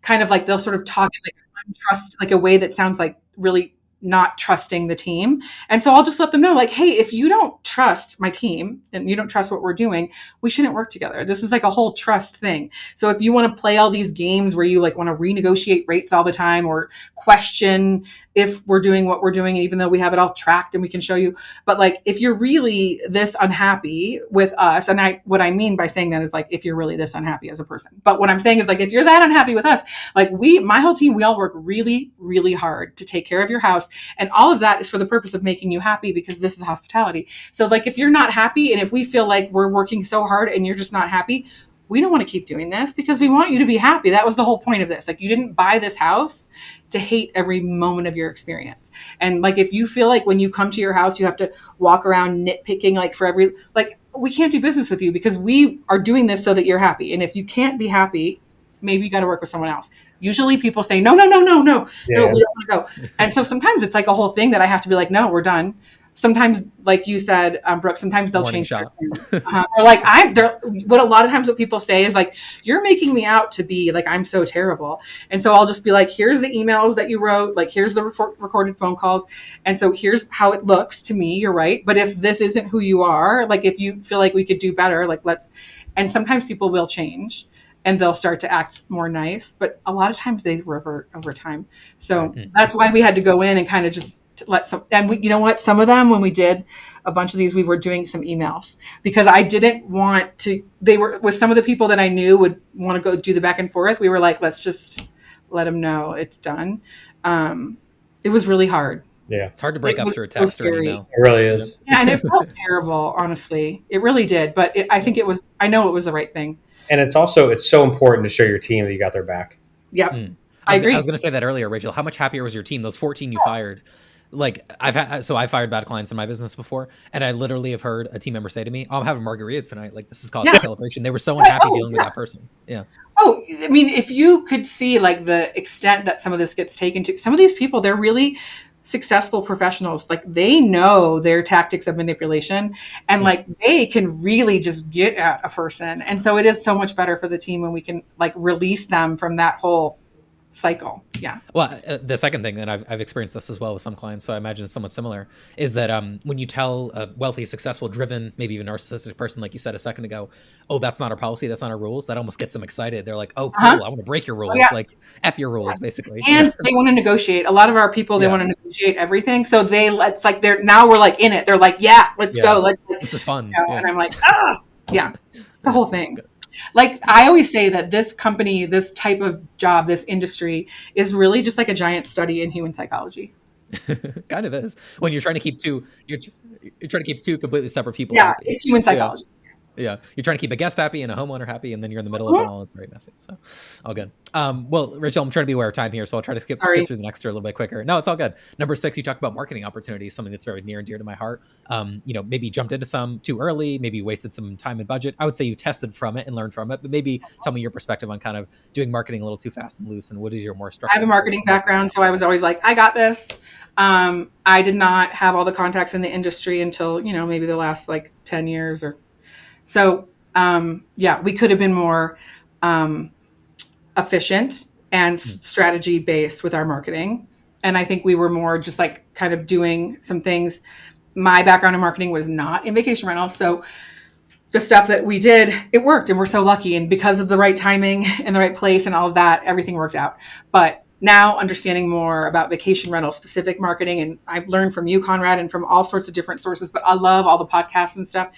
kind of like, they'll sort of talk in like untrust, like a way that sounds like really not trusting the team. And so I'll just let them know like, hey, if you don't trust my team and you don't trust what we're doing, we shouldn't work together. This is like a whole trust thing. So if you want to play all these games where you like want to renegotiate rates all the time or question if we're doing what we're doing, even though we have it all tracked and we can show you, but like, if you're really this unhappy with us, and what I mean by saying that is like, if you're really this unhappy as a person, but what I'm saying is like, if you're that unhappy with us, like my whole team, we all work really, really hard to take care of your house. And all of that is for the purpose of making you happy because this is hospitality. So like, if you're not happy and if we feel like we're working so hard and you're just not happy, we don't want to keep doing this because we want you to be happy. That was the whole point of this. Like you didn't buy this house to hate every moment of your experience. And like, if you feel like when you come to your house, you have to walk around nitpicking, like for every, like we can't do business with you because we are doing this so that you're happy. And if you can't be happy, maybe you got to work with someone else. Usually people say, no, we don't want to go. Yeah. And so sometimes it's like a whole thing that I have to be like, no, we're done. Sometimes, like you said, Brooke, sometimes they'll Morning change their shot. tune. They're like, what a lot of times what people say is like, you're making me out to be like, I'm so terrible. And so I'll just be like, here's the emails that you wrote, like, here's the recorded phone calls. And so here's how it looks to me. You're right. But if this isn't who you are, like, if you feel like we could do better, like, and sometimes people will change and they'll start to act more nice. But a lot of times they revert over time. So that's why we had to go in and kind of just let some, and we, you know what, some of them, when we did a bunch of these, we were doing some emails because I didn't want to, they were with some of the people that I knew would want to go do the back and forth. We were like, let's just let them know it's done. It was really hard. Yeah. It's hard to break up through a text or an email. It really is. Yeah. And it felt terrible, honestly. It really did. But I think I know it was the right thing. And it's so important to show your team that you got their back. Yep. I agree. I was going to say that earlier, Rachel. How much happier was your team? Those 14 you fired. Like I fired bad clients in my business before, and I literally have heard a team member say to me, "Oh, I'm having margaritas tonight. Like this is called a celebration." They were so unhappy dealing with that person. Yeah. Oh, I mean, if you could see like the extent that some of this gets taken to, some of these people, they're really successful professionals. Like they know their tactics of manipulation, and like they can really just get at a person. And so it is so much better for the team when we can like release them from that whole cycle. Yeah. Well, the second thing that I've experienced this as well with some clients, so I imagine it's somewhat similar, is that when you tell a wealthy, successful, driven, maybe even narcissistic person, like you said a second ago, oh, that's not our policy, that's not our rules, that almost gets them excited. They're like, oh, cool, I want to break your rules, like F your rules, basically. And they want to negotiate. A lot of our people, they want to negotiate everything. So it's like we're like in it. They're like, let's go. This is fun. And I'm like, it's the whole thing. Like I always say that this company, this type of job, this industry is really just like a giant study in human psychology. Kind of is. When you're trying to keep you're trying to keep two completely separate people. Yeah, happy. it's human psychology. Yeah, you're trying to keep a guest happy and a homeowner happy, and then you're in the middle of it all. It's very messy. So, all good. Well, Rachel, I'm trying to be aware of time here, so I'll try to skip through the next three a little bit quicker. No, it's all good. Number 6, you talked about marketing opportunities, something that's very near and dear to my heart. Maybe you jumped into some too early, maybe you wasted some time and budget. I would say you tested from it and learned from it, but maybe tell me your perspective on kind of doing marketing a little too fast and loose, and what is your more structured? I have a marketing background, so I was always like, I got this. I did not have all the contacts in the industry until maybe the last like 10 years or so. We could have been more efficient and strategy based with our marketing. And I think we were more just like kind of doing some things. My background in marketing was not in vacation rentals. So the stuff that we did, it worked, and we're so lucky. And because of the right timing and the right place and all of that, everything worked out. But now understanding more about vacation rental specific marketing, and I've learned from you, Conrad, and from all sorts of different sources, but I love all the podcasts and stuff.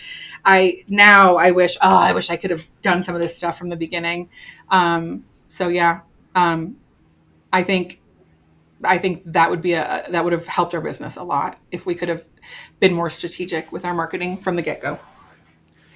I wish I could have done some of this stuff from the beginning. I think that would have helped our business a lot if we could have been more strategic with our marketing from the get-go.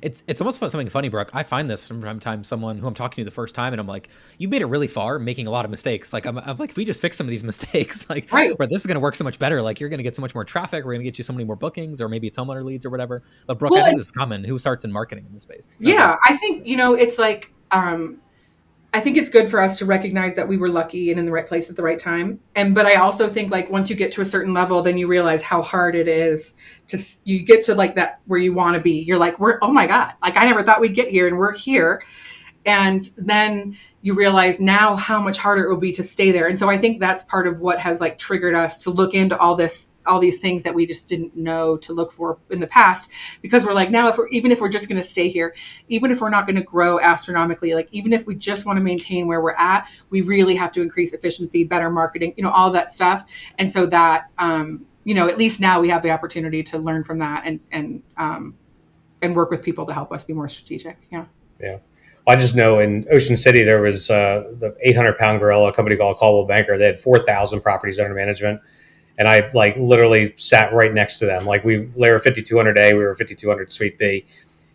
It's almost something funny, Brooke. I find this from time to time, someone who I'm talking to the first time, and I'm like, you made it really far, making a lot of mistakes. Like I'm like, if we just fix some of these mistakes, like where this is going to work so much better, like you're going to get so much more traffic, we're going to get you so many more bookings, or maybe it's homeowner leads or whatever. But Brooke, I think this is common. Who starts in marketing in this space? Yeah, I think, it's like, I think it's good for us to recognize that we were lucky and in the right place at the right time. But I also think like once you get to a certain level, then you realize how hard it is you get to like that where you want to be. You're like, oh my God, like I never thought we'd get here, and we're here. And then you realize now how much harder it will be to stay there. And so I think that's part of what has like triggered us to look into all these things that we just didn't know to look for in the past, because we're like, now even if we're just going to stay here, even if we're not going to grow astronomically, like even if we just want to maintain where we're at, we really have to increase efficiency, better marketing, all that stuff. And so that, at least now we have the opportunity to learn from that and work with people to help us be more strategic. Yeah. Yeah. I just know in Ocean City, there was the 800-pound gorilla, a company called Caldwell Banker. They had 4,000 properties under management. And I like literally sat right next to them. Like they were 5,200 A, we were 5,200 Suite B.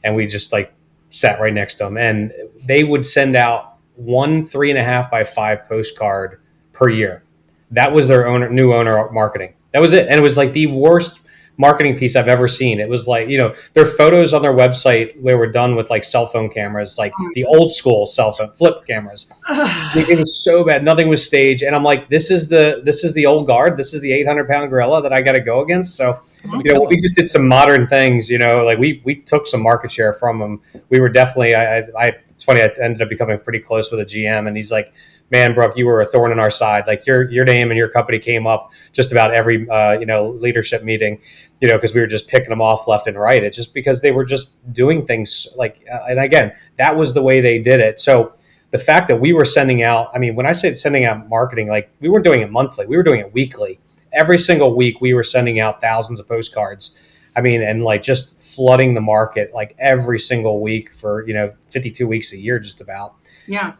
And we just like sat right next to them. And they would send out 1 3.5 by 5 postcard per year. That was their new owner marketing. That was it. And it was like the worst marketing piece I've ever seen. It was like, their photos on their website where were done with like cell phone cameras, like the old school cell phone flip cameras. It was so bad. Nothing was staged. And I'm like, this is the old guard. This is the 800-pound gorilla that I got to go against. So, we just did some modern things, like we took some market share from them. We were definitely, it's funny, I ended up becoming pretty close with a GM, and he's like, man, Brooke, you were a thorn in our side. Like your name and your company came up just about every, leadership meeting, because we were just picking them off left and right. It's just because they were just doing things like, and again, that was the way they did it. So the fact that we were sending out, when I say sending out marketing, like we weren't doing it monthly, we were doing it weekly. Every single week we were sending out thousands of postcards. And like just flooding the market like every single week for, 52 weeks a year, just about. Yeah.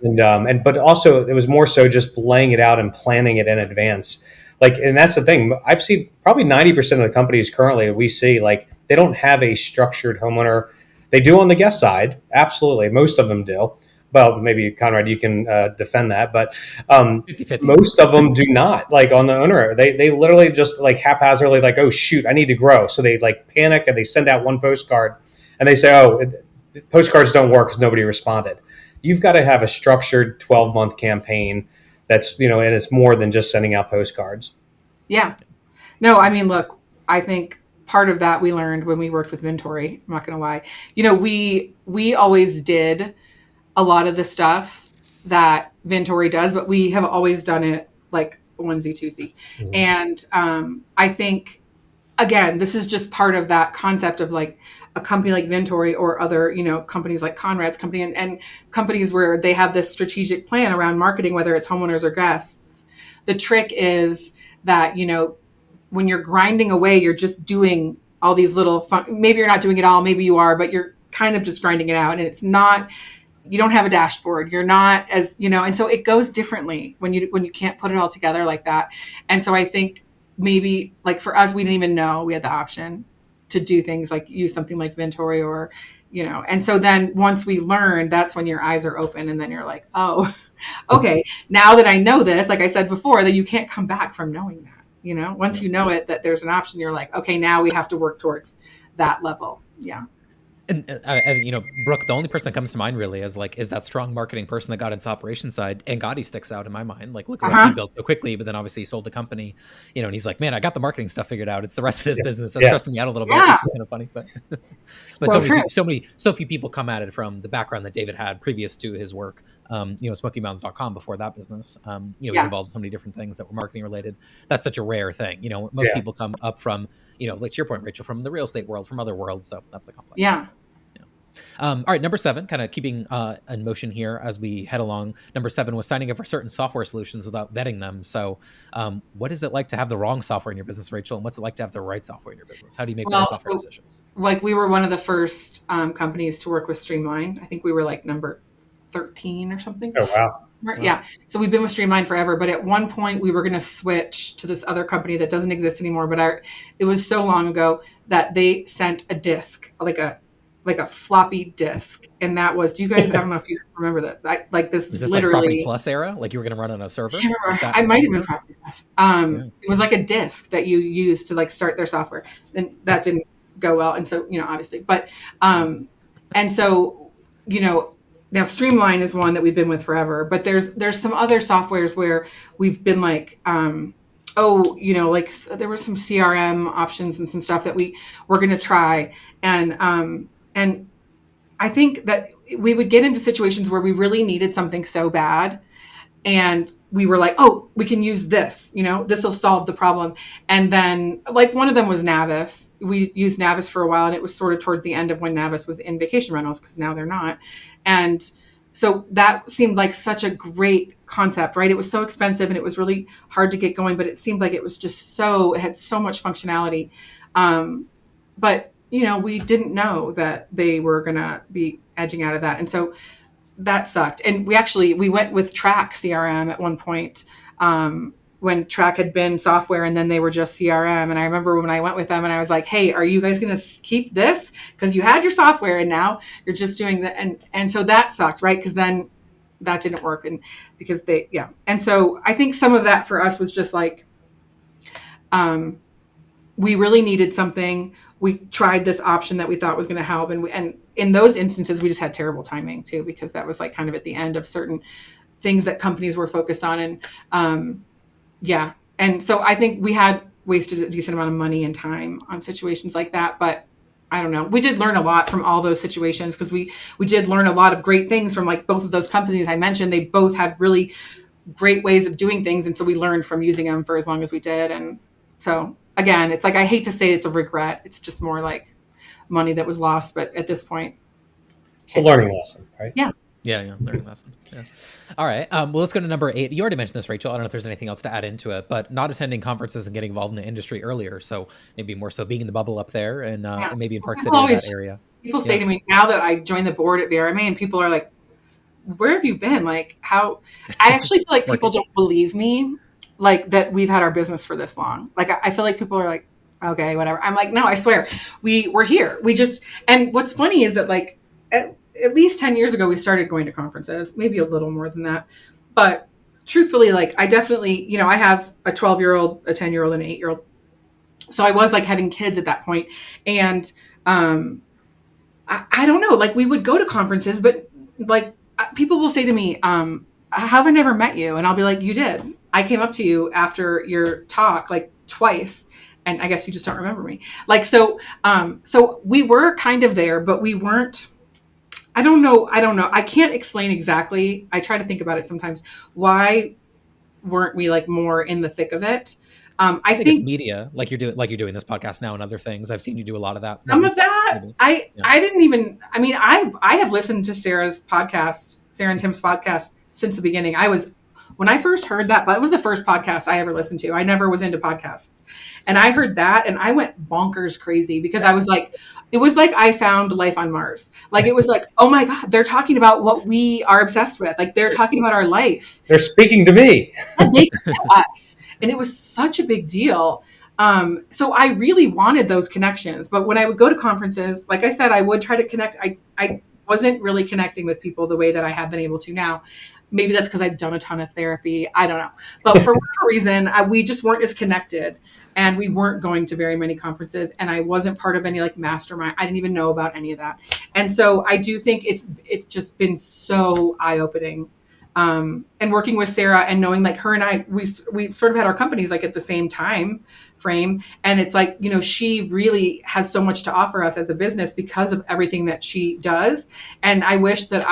But also it was more so just laying it out and planning it in advance. Like, and that's the thing. I've seen probably 90% of the companies currently we see, like, they don't have a structured homeowner. They do on the guest side. Absolutely. Most of them do. Well, maybe Conrad, you can defend that, but 50-50. Most of them do not. Like on the owner, they literally just like haphazardly, like, oh shoot, I need to grow. So they like panic and they send out one postcard, and they say, oh, postcards don't work because nobody responded. You've got to have a structured 12-month campaign that's, and it's more than just sending out postcards. Yeah. No, look, I think part of that we learned when we worked with Vintory. I'm not going to lie. We always did a lot of the stuff that Vintory does, but we have always done it like onesie twosie. Mm-hmm. And I think, again, this is just part of that concept of like a company like Vintory or other, companies like Conrad's company and companies where they have this strategic plan around marketing, whether it's homeowners or guests. The trick is that, when you're grinding away, you're just doing all these little fun, maybe you're not doing it all, maybe you are, but you're kind of just grinding it out. And it's not, you don't have a dashboard. You're not as, and so it goes differently when you can't put it all together like that. And so I think maybe like for us, we didn't even know we had the option to do things like use something like Vintory or, and so then once we learned, that's when your eyes are open and then you're like, oh, okay, now that I know this, like I said before, that you can't come back from knowing that, once you know it, that there's an option, you're like, okay, now we have to work towards that level. Yeah. And Brooke, the only person that comes to mind really is that strong marketing person that got into the operations side, and Gotti sticks out in my mind. Like, look at what he built so quickly, but then obviously he sold the company, and he's like, man, I got the marketing stuff figured out. It's the rest of this business that's stressing me out a little bit, which is kind of funny. But so few people come at it from the background that David had previous to his work. SmokeyMountains.com before that business. He's involved in so many different things that were marketing related. That's such a rare thing. Most people come up from, like to your point, Rachel, from the real estate world, from other worlds. So that's the complex. Yeah. All right, number 7, kind of keeping in motion here as we head along. Number 7 was signing up for certain software solutions without vetting them. So what is it like to have the wrong software in your business, Rachel? And what's it like to have the right software in your business? How do you make better software decisions? Like we were one of the first companies to work with Streamline. I think we were like number 13 or something. Oh, wow. Yeah. So we've been with Streamline forever, but at one point we were going to switch to this other company that doesn't exist anymore. But it was so long ago that they sent a disc, like a floppy disk, and that was, do you guys, I don't know if you remember that, like this is this literally like Property Plus era, like you were going to run on a server? I might have been Property Plus. It was like a disk that you used to like start their software, and that didn't go well, and so obviously, but and so now Streamline is one that we've been with forever, but there's some other softwares where we've been like like there were some CRM options and some stuff that we were going to try, and I think that we would get into situations where we really needed something so bad, and we were like, oh, we can use this, this will solve the problem. And then like one of them was Navis. We used Navis for a while, and it was sort of towards the end of when Navis was in vacation rentals, because now they're not. And so that seemed like such a great concept, right? It was so expensive and it was really hard to get going, but it seemed like it was just it had so much functionality. But we didn't know that they were going to be edging out of that. And so that sucked. And we went with Track CRM at one point, when Track had been software and then they were just CRM. And I remember when I went with them and I was like, hey, are you guys going to keep this? Because you had your software and now you're just doing that. And so that sucked, right? Because then that didn't work. And because And so I think some of that for us was just like, we really needed something. We tried this option that we thought was going to help. And in those instances, we just had terrible timing too, because that was like kind of at the end of certain things that companies were focused on. And yeah. And so I think we had wasted a decent amount of money and time on situations like that. But I don't know. We did learn a lot from all those situations, because we did learn a lot of great things from like both of those companies I mentioned. They both had really great ways of doing things. And so we learned from using them for as long as we did. And so again, it's like, I hate to say it's a regret. It's just more like money that was lost. But at this point, it's a learning lesson, right? Yeah. Yeah, learning lesson. Yeah. All right. Well, let's go to number 8. You already mentioned this, Rachel. I don't know if there's anything else to add into it, but not attending conferences and getting involved in the industry earlier. So maybe more so being in the bubble up there and maybe in Park City or that area. People say to me now that I joined the board at the RMA, and people are like, where have you been? Like, how? I actually feel like people don't believe me, like that we've had our business for this long. Like, I feel like people are like, okay, whatever. I'm like, no, I swear we're here. And what's funny is that like, at least 10 years ago, we started going to conferences, maybe a little more than that. But truthfully, like I definitely, I have a 12-year-old, a 10-year-old, and an 8-year-old. So I was like having kids at that point. And I don't know, like we would go to conferences, but like people will say to me, how have I never met you? And I'll be like, you did. I came up to you after your talk like twice. And I guess you just don't remember me. Like, so we were kind of there, but we weren't. I don't know. I can't explain exactly. I try to think about it sometimes. Why weren't we like more in the thick of it? I think it's media, like you're doing this podcast now and other things. I've seen you do a lot of that. Some of that. I didn't even. I mean, I have listened to Sarah and Tim's podcast since the beginning. When I first heard that, but it was the first podcast I ever listened to. I never was into podcasts. And I heard that and I went bonkers crazy, because I was like, it was like I found life on Mars. Like, it was like, oh my God, they're talking about what we are obsessed with. Like, they're talking about our life. They're speaking to me. And they get us. And it was such a big deal. So I really wanted those connections. But when I would go to conferences, like I said, I would try to connect. I wasn't really connecting with people the way that I have been able to now. Maybe that's because I've done a ton of therapy. I don't know. But for whatever reason, we just weren't as connected, and we weren't going to very many conferences, and I wasn't part of any like mastermind. I didn't even know about any of that. And so I do think it's just been so eye-opening. And working with Sarah and knowing like her and I, we sort of had our companies like at the same time frame. And it's like, she really has so much to offer us as a business because of everything that she does. And I wish that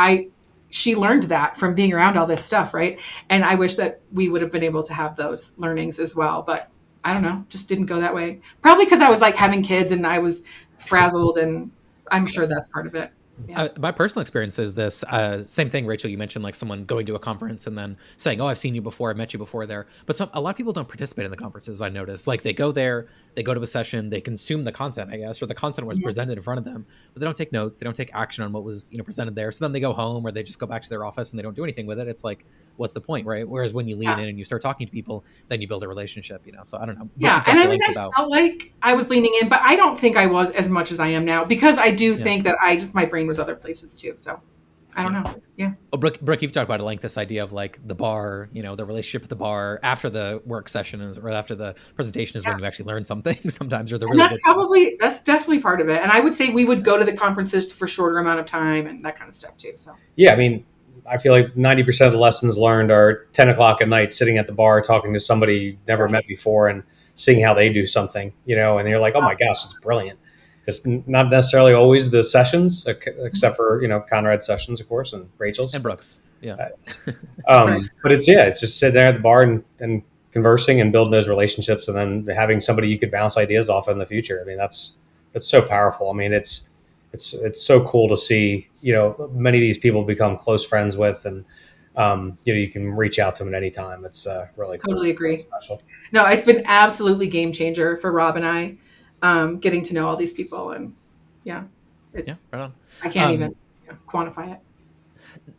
she learned that from being around all this stuff. Right. And I wish that we would have been able to have those learnings as well. But I don't know, just didn't go that way. Probably because I was like having kids and I was frazzled, and I'm sure that's part of it. Yeah. My personal experience is this same thing, Rachel. You mentioned like someone going to a conference and then saying, "Oh, I've seen you before. I met you before there." But a lot of people don't participate in the conferences. I noticed, like they go there, they go to a session, they consume the content, I guess, or the content was presented in front of them, but they don't take notes. They don't take action on what was presented there. So then they go home, or they just go back to their office and they don't do anything with it. It's like, what's the point, right? Whereas when you lean in and you start talking to people, then you build a relationship. So I don't know. Yeah, and I mean, I felt like I was leaning in, but I don't think I was as much as I am now, because I do think that my brain was other places too. So I don't know. Yeah. Oh, Brooke, you've talked about at length this idea of like the bar, the relationship with the bar after the work session or after the presentation is when you actually learn something sometimes, or the really that's definitely part of it. And I would say we would go to the conferences for shorter amount of time and that kind of stuff too. So yeah, I mean, I feel like 90% of the lessons learned are 10 o'clock at night, sitting at the bar, talking to somebody you've never met before and seeing how they do something, and you're like, oh my gosh, it's brilliant. It's not necessarily always the sessions, except for, Conrad's sessions, of course, and Rachel's. And Brooks. Yeah. But it's just sitting there at the bar and conversing and building those relationships, and then having somebody you could bounce ideas off in the future. I mean, that's so powerful. I mean, it's so cool to see, many of these people become close friends with, and, you can reach out to them at any time. It's really cool. Totally agree. Special. No, it's been absolutely game changer for Rob and I. Getting to know all these people, and right on. I can't even quantify it.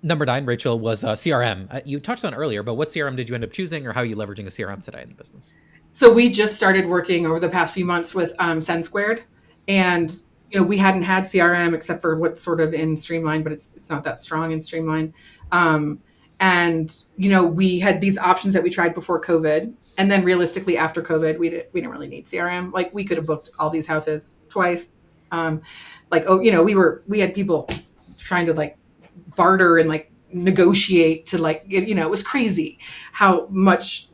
Number 9, Rachel, was CRM. You touched on it earlier, but what CRM did you end up choosing, or how are you leveraging a CRM today in the business? So we just started working over the past few months with Send Squared, and we hadn't had CRM except for what's sort of in Streamline, but it's not that strong in Streamline. And we had these options that we tried before COVID. And then realistically, after COVID, we didn't really need CRM. Like we could have booked all these houses twice. We had people trying to like barter and like negotiate to like, it was crazy how much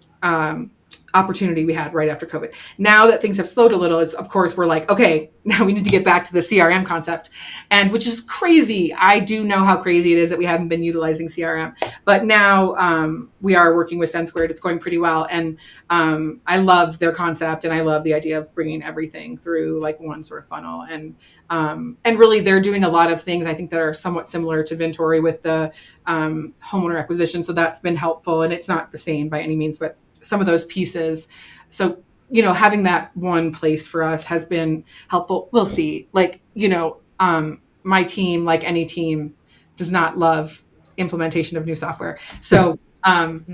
opportunity we had right after COVID. Now that things have slowed a little, it's of course we're like, okay, now we need to get back to the CRM concept, and which is crazy. I do know how crazy it is that we haven't been utilizing CRM, but now we are working with Sen Squared. It's going pretty well, and I love their concept, and I love the idea of bringing everything through like one sort of funnel, and really they're doing a lot of things I think that are somewhat similar to Vintory with the homeowner acquisition. So that's been helpful, and it's not the same by any means, but some of those pieces. So, having that one place for us has been helpful. We'll see. Like, my team, like any team, does not love implementation of new software. So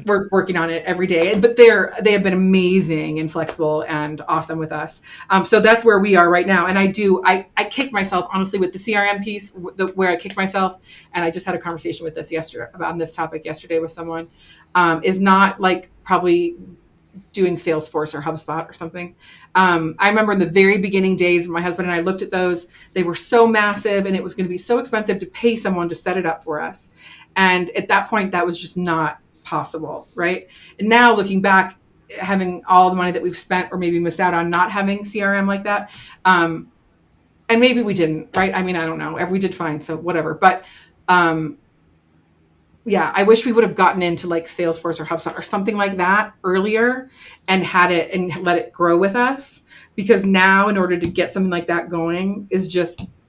we're working on it every day, but they have been amazing and flexible and awesome with us. So that's where we are right now. And I kick myself, honestly, with the CRM piece, where I kicked myself. And I just had a conversation with this about this topic yesterday with someone, is not like probably doing Salesforce or HubSpot or something. I remember in the very beginning days, my husband and I looked at those. They were so massive, and it was going to be so expensive to pay someone to set it up for us. And at that point, that was just not possible, right? And now looking back, having all the money that we've spent or maybe missed out on not having CRM like that, and maybe we didn't, right? I mean, I don't know. We did fine, so whatever. But yeah, I wish we would have gotten into like Salesforce or HubSpot or something like that earlier and had it and let it grow with us. Because now, in order to get something like that going,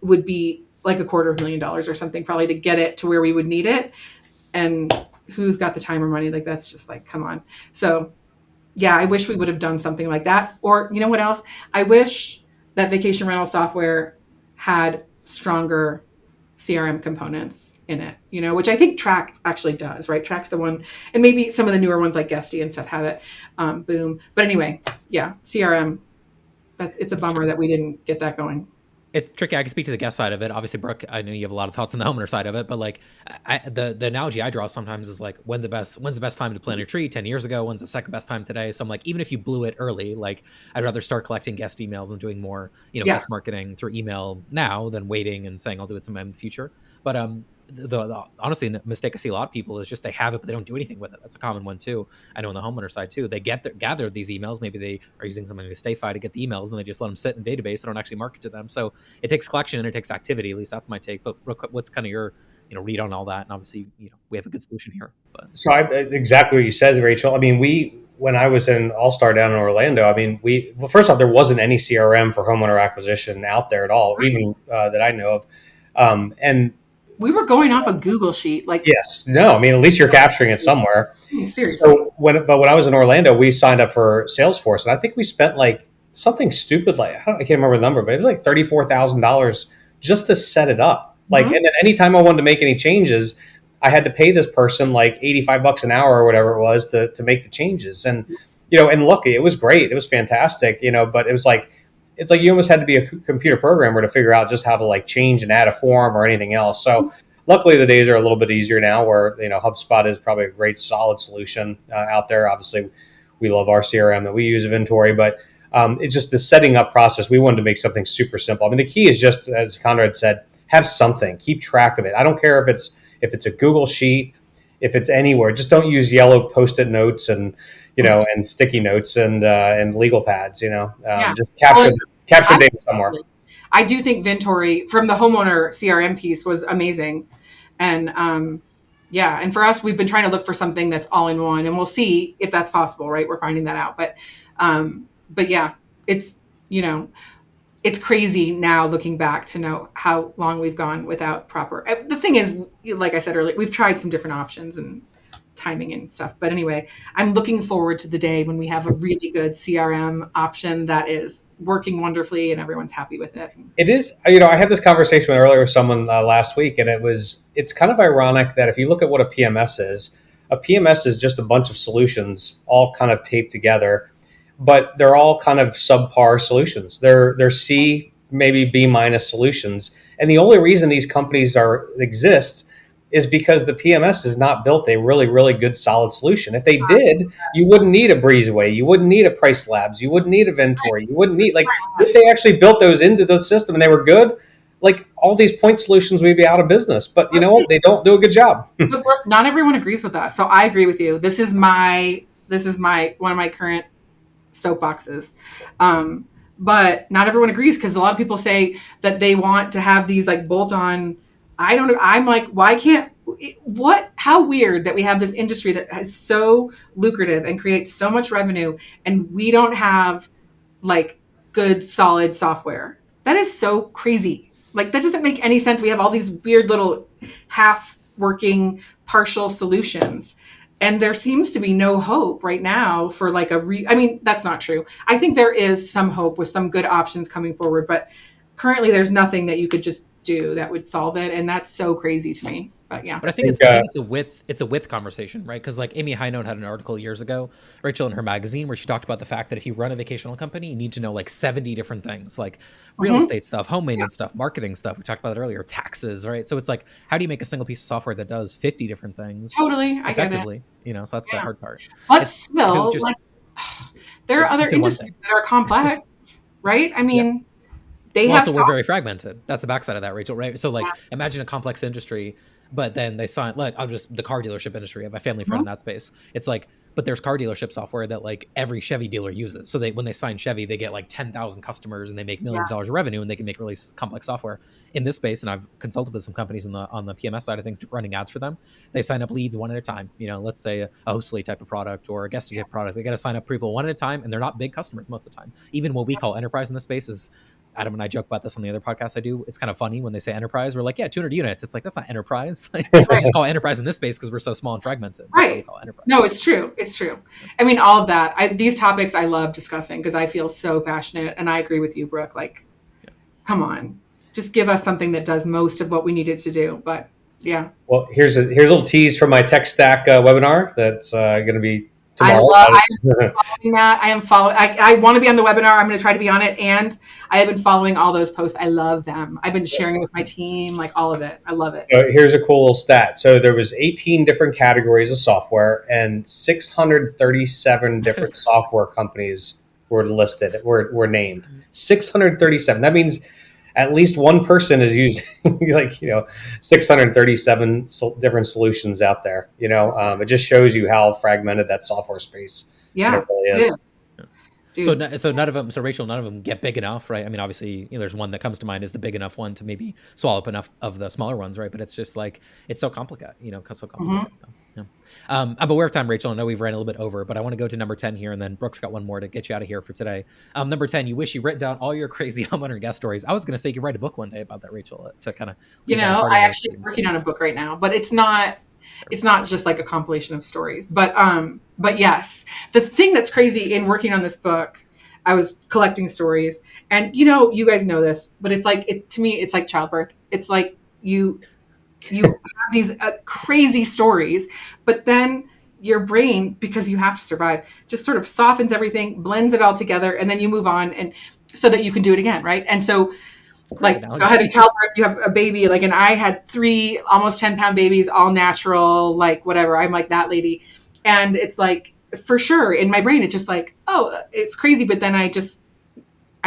would be like $250,000 or something, probably, to get it to where we would need it. And who's got the time or money? Like, that's just like, come on. So yeah, I wish we would have done something like that. Or you know what else? I wish that vacation rental software had stronger CRM components in it, which I think Track actually does, right? Track's the one, and maybe some of the newer ones like Guesty and stuff have it. Boom. But anyway, yeah, CRM, it's a bummer that we didn't get that going. It's tricky. I can speak to the guest side of it. Obviously, Brooke, I know you have a lot of thoughts on the homeowner side of it, but like the analogy I draw sometimes is like, when's the best time to plant a tree? 10 years ago? When's the second best time today? So I'm like, even if you blew it early, like I'd rather start collecting guest emails and doing more, guest marketing through email now than waiting and saying I'll do it sometime in the future. But the honestly, the mistake I see a lot of people is just they have it, but they don't do anything with it. That's a common one too. I know on the homeowner side too, they gather these emails. Maybe they are using something like Stayfi to get the emails, and they just let them sit in a database and don't actually market to them. So it takes collection and it takes activity. At least that's my take. But what's kind of your read on all that? And obviously, we have a good solution here. But. So exactly what you said, Rachel. I mean, when I was in All-Star down in Orlando, I mean, first off, there wasn't any CRM for homeowner acquisition out there at all, even that I know of, and. We were going off a Google sheet, like yes, no. I mean, at least you're capturing it somewhere. Seriously. So when I was in Orlando, we signed up for Salesforce, and I think we spent like something stupid, like I can't remember the number, but it was like $34,000 just to set it up. Like, and then anytime I wanted to make any changes, I had to pay this person like $85 an hour or whatever it was to make the changes. And and lucky, it was great, it was fantastic, but it was like. It's like you almost had to be a computer programmer to figure out just how to like change and add a form or anything else. So luckily the days are a little bit easier now where, HubSpot is probably a great solid solution out there. Obviously we love our CRM that we use, Vintory, but it's just the setting up process. We wanted to make something super simple. I mean, the key is just, as Conrad said, have something, keep track of it. I don't care if it's a Google sheet, if it's anywhere, just don't use yellow Post-it notes and, and sticky notes and legal pads, just capture data somewhere. I do think Vintory from the homeowner CRM piece was amazing. And and for us, we've been trying to look for something that's all in one, and we'll see if that's possible, right? We're finding that out. But yeah, it's, it's crazy now looking back to know how long we've gone without proper. The thing is, like I said earlier, we've tried some different options and timing and stuff. But anyway, I'm looking forward to the day when we have a really good CRM option that is working wonderfully and everyone's happy with it. It is, I had this conversation earlier with someone last week, and it's kind of ironic that if you look at what a PMS is just a bunch of solutions all kind of taped together, but they're all kind of subpar solutions. They're C, maybe B- solutions. And the only reason these companies exist is because the PMS has not built a really, really good, solid solution. If they did, you wouldn't need a Breezeway. You wouldn't need a Price Labs. You wouldn't need a Vintory. You wouldn't need, like, if they actually built those into the system and they were good, like, all these point solutions would be out of business. But you know what? They don't do a good job. But not everyone agrees with us. So I agree with you. This is my one of my current soapboxes. But not everyone agrees, because a lot of people say that they want to have these like bolt-on. I don't know. I'm like, why can't, how weird that we have this industry that is so lucrative and creates so much revenue, and we don't have like good, solid software. That is so crazy. Like, that doesn't make any sense. We have all these weird little half working partial solutions. And there seems to be no hope right now for like I mean, that's not true. I think there is some hope with some good options coming forward, but currently there's nothing that you could just do that would solve it. And that's so crazy to me. But yeah. But I think it's a with conversation, right? Because like Amy Hinote had an article years ago, Rachel, in her magazine, where she talked about the fact that if you run a vacational company, you need to know like 70 different things, like real estate stuff, home maintenance stuff, marketing stuff. We talked about it earlier, taxes, right? So it's like, how do you make a single piece of software that does 50 different things totally effectively? You know, so that's the hard part. But still, like, there are other industries that are complex, right? I mean, they have also we're very fragmented. That's the backside of that, Rachel, right? So like, imagine a complex industry, but then they sign, like, the car dealership industry. I have a family friend in that space. It's like, but there's car dealership software that like every Chevy dealer uses. So when they sign Chevy, they get like 10,000 customers and they make millions of dollars of revenue, and they can make really complex software in this space. And I've consulted with some companies on the PMS side of things, running ads for them. They sign up leads one at a time. You know, let's say a hostly type of product or a guesty type product. They got to sign up people one at a time, and they're not big customers most of the time. Even what we call enterprise in this space is, Adam and I joke about this on the other podcast I do. It's kind of funny when they say enterprise. We're like, yeah, 200 units. It's like, that's not enterprise. Like, we just call it enterprise in this space because we're so small and fragmented. That's what we call enterprise. No, it's true. It's true. I mean, all of that. These topics I love discussing because I feel so passionate, and I agree with you, Brooke. Like, come on, just give us something that does most of what we needed to do. But yeah. Well, here's a little tease from my Tech Stack webinar that's going to be tomorrow. I am following that. I want to be on the webinar. I'm going to try to be on it. And I have been following all those posts. I love them. I've been sharing it with my team, like all of it. I love it. So here's a cool little stat. So there was 18 different categories of software, and 637 different software companies were listed, were named. 637. That means at least one person is using 637 different solutions out there. It just shows you how fragmented that software space really is. Yeah. So none of them. So Rachel, none of them get big enough, right? I mean, obviously, there's one that comes to mind is the big enough one to maybe swallow up enough of the smaller ones, right? But it's just like it's so complicated, so complicated. So, yeah. I'm aware of time, Rachel. I know we've ran a little bit over, but I want to go to number 10 here, and then Brooke's got one more to get you out of here for today. Number 10, you wish you written down all your crazy homeowner guest stories. I was going to say you could write a book one day about that, Rachel, to kind of. I actually am working on a book right now, but it's not just like a compilation of stories. But yes, the thing that's crazy in working on this book, I was collecting stories, and you guys know this, but it's like, to me, it's like childbirth. It's like you have these crazy stories, but then your brain, because you have to survive, just sort of softens everything, blends it all together, and then you move on, and so that you can do it again, right? And so, like, having childbirth, you have a baby, like, and I had 3 almost 10-pound babies, all natural, like, whatever. I'm like that lady. And it's like, for sure, in my brain, it's just like, oh, it's crazy. But then I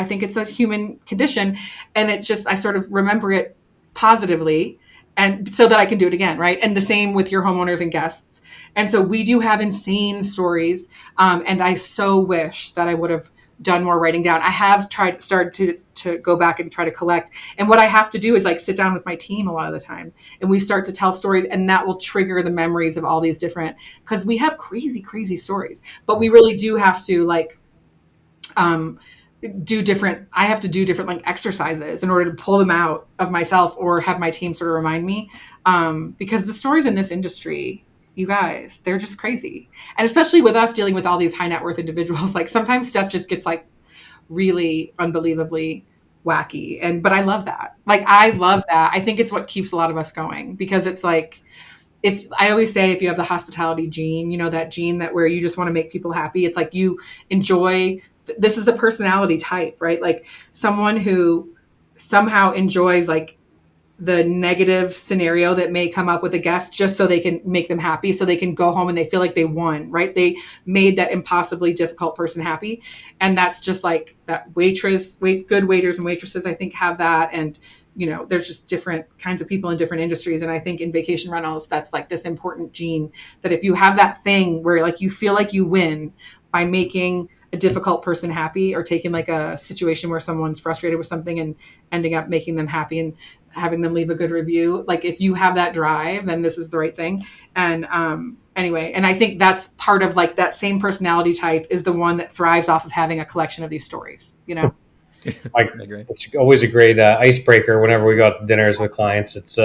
think it's a human condition. And I sort of remember it positively, and so that I can do it again, right? And the same with your homeowners and guests. And so we do have insane stories. And I so wish that I would have done more writing down. I have started to go back and try to collect. And what I have to do is like sit down with my team a lot of the time, and we start to tell stories, and that will trigger the memories of all these different, because we have crazy, crazy stories, but we really do have to like, I have to do different like exercises in order to pull them out of myself, or have my team sort of remind me, because the stories in this industry, you guys, they're just crazy. And especially with us dealing with all these high net worth individuals, like sometimes stuff just gets like really unbelievably wacky. But I love that. Like, I love that. I think it's what keeps a lot of us going, because it's like, I always say, if you have the hospitality gene, that gene that where you just want to make people happy, it's like you enjoy, this is a personality type, right? Like someone who somehow enjoys like the negative scenario that may come up with a guest just so they can make them happy, so they can go home and they feel like they won, right? They made that impossibly difficult person happy. And that's just like that good waiters and waitresses, I think, have that. And, there's just different kinds of people in different industries. And I think in vacation rentals, that's like this important gene that if you have that thing where like you feel like you win by making a difficult person happy, or taking like a situation where someone's frustrated with something and ending up making them happy and having them leave a good review. Like if you have that drive, then this is the right thing. And anyway, and I think that's part of like that same personality type is the one that thrives off of having a collection of these stories, It's always a great icebreaker whenever we go out to dinners with clients. It's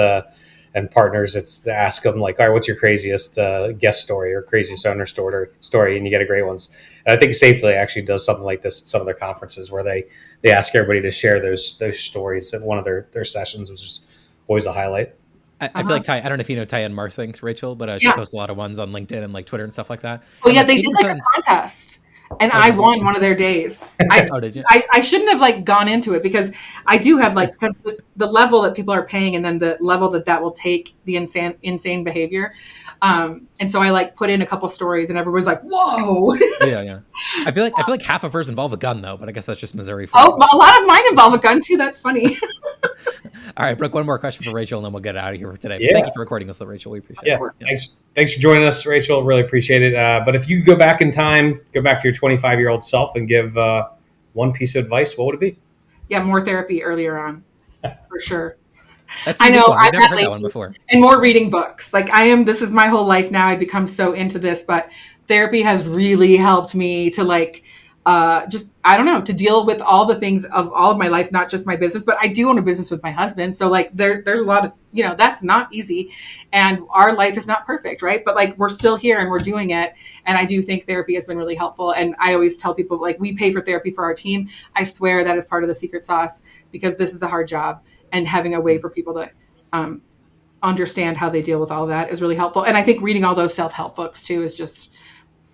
and partners. It's to ask them like, all right, what's your craziest guest story or craziest owner story, and you get a great ones. And I think Safely actually does something like this at some of their conferences where they ask everybody to share those stories at one of their sessions, which is always a highlight. I feel like I don't know if you know Tyann Marsink, Rachel, but she posts a lot of ones on LinkedIn and like Twitter and stuff like that. Oh yeah, they did like a contest. And I won one of their days. Did you? I shouldn't have like gone into it because I do have like, because the level that people are paying and then the level that will take the insane behavior. And so I like put in a couple stories and everybody's like, whoa. Yeah. I feel like half of hers involve a gun though, but I guess that's just Missouri. Oh, a lot of mine involve a gun too. That's funny. All right, Brooke, one more question for Rachel and then we'll get out of here for today. Yeah. Thank you for recording us, Rachel. We appreciate it. Yeah. Thanks for joining us, Rachel. Really appreciate it. But if you go back in time, go back to your 25-year-old self and give one piece of advice, what would it be? Yeah, more therapy earlier on, for sure. I know. I've never heard that one before. And more reading books. Like this is my whole life now. I've become so into this, but therapy has really helped me to like, to deal with all the things of all of my life, not just my business, but I do own a business with my husband. So like there's a lot of, that's not easy and our life is not perfect. Right. But like, we're still here and we're doing it. And I do think therapy has been really helpful. And I always tell people like, we pay for therapy for our team. I swear that is part of the secret sauce because this is a hard job, and having a way for people to, understand how they deal with all of that is really helpful. And I think reading all those self-help books too is just,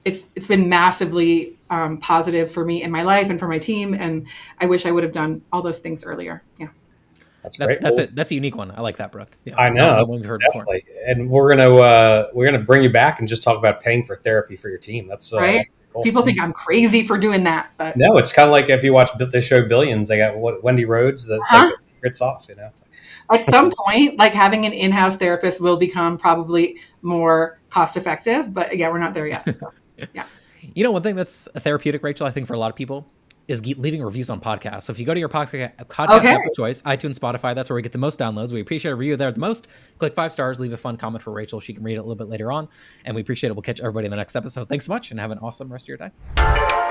it's been massively positive for me in my life and for my team. And I wish I would have done all those things earlier. Yeah. That's great. That's a unique one. I like that, Brooke. Yeah, I know. That's definitely. And we're gonna bring you back and just talk about paying for therapy for your team. That's right. That's cool. People think I'm crazy for doing that, but no, it's kind of like if you watch the show Billions, they got Wendy Rhodes. That's like the secret sauce. It's like, at some point, like having an in-house therapist will become probably more cost effective. But yeah, we're not there yet. So, yeah. One thing that's therapeutic, Rachel, I think for a lot of people is leaving reviews on podcasts. So if you go to your podcast app of choice, iTunes, Spotify, that's where we get the most downloads. We appreciate a review there the most. Click 5 stars, leave a fun comment for Rachel. She can read it a little bit later on. And we appreciate it. We'll catch everybody in the next episode. Thanks so much and have an awesome rest of your day.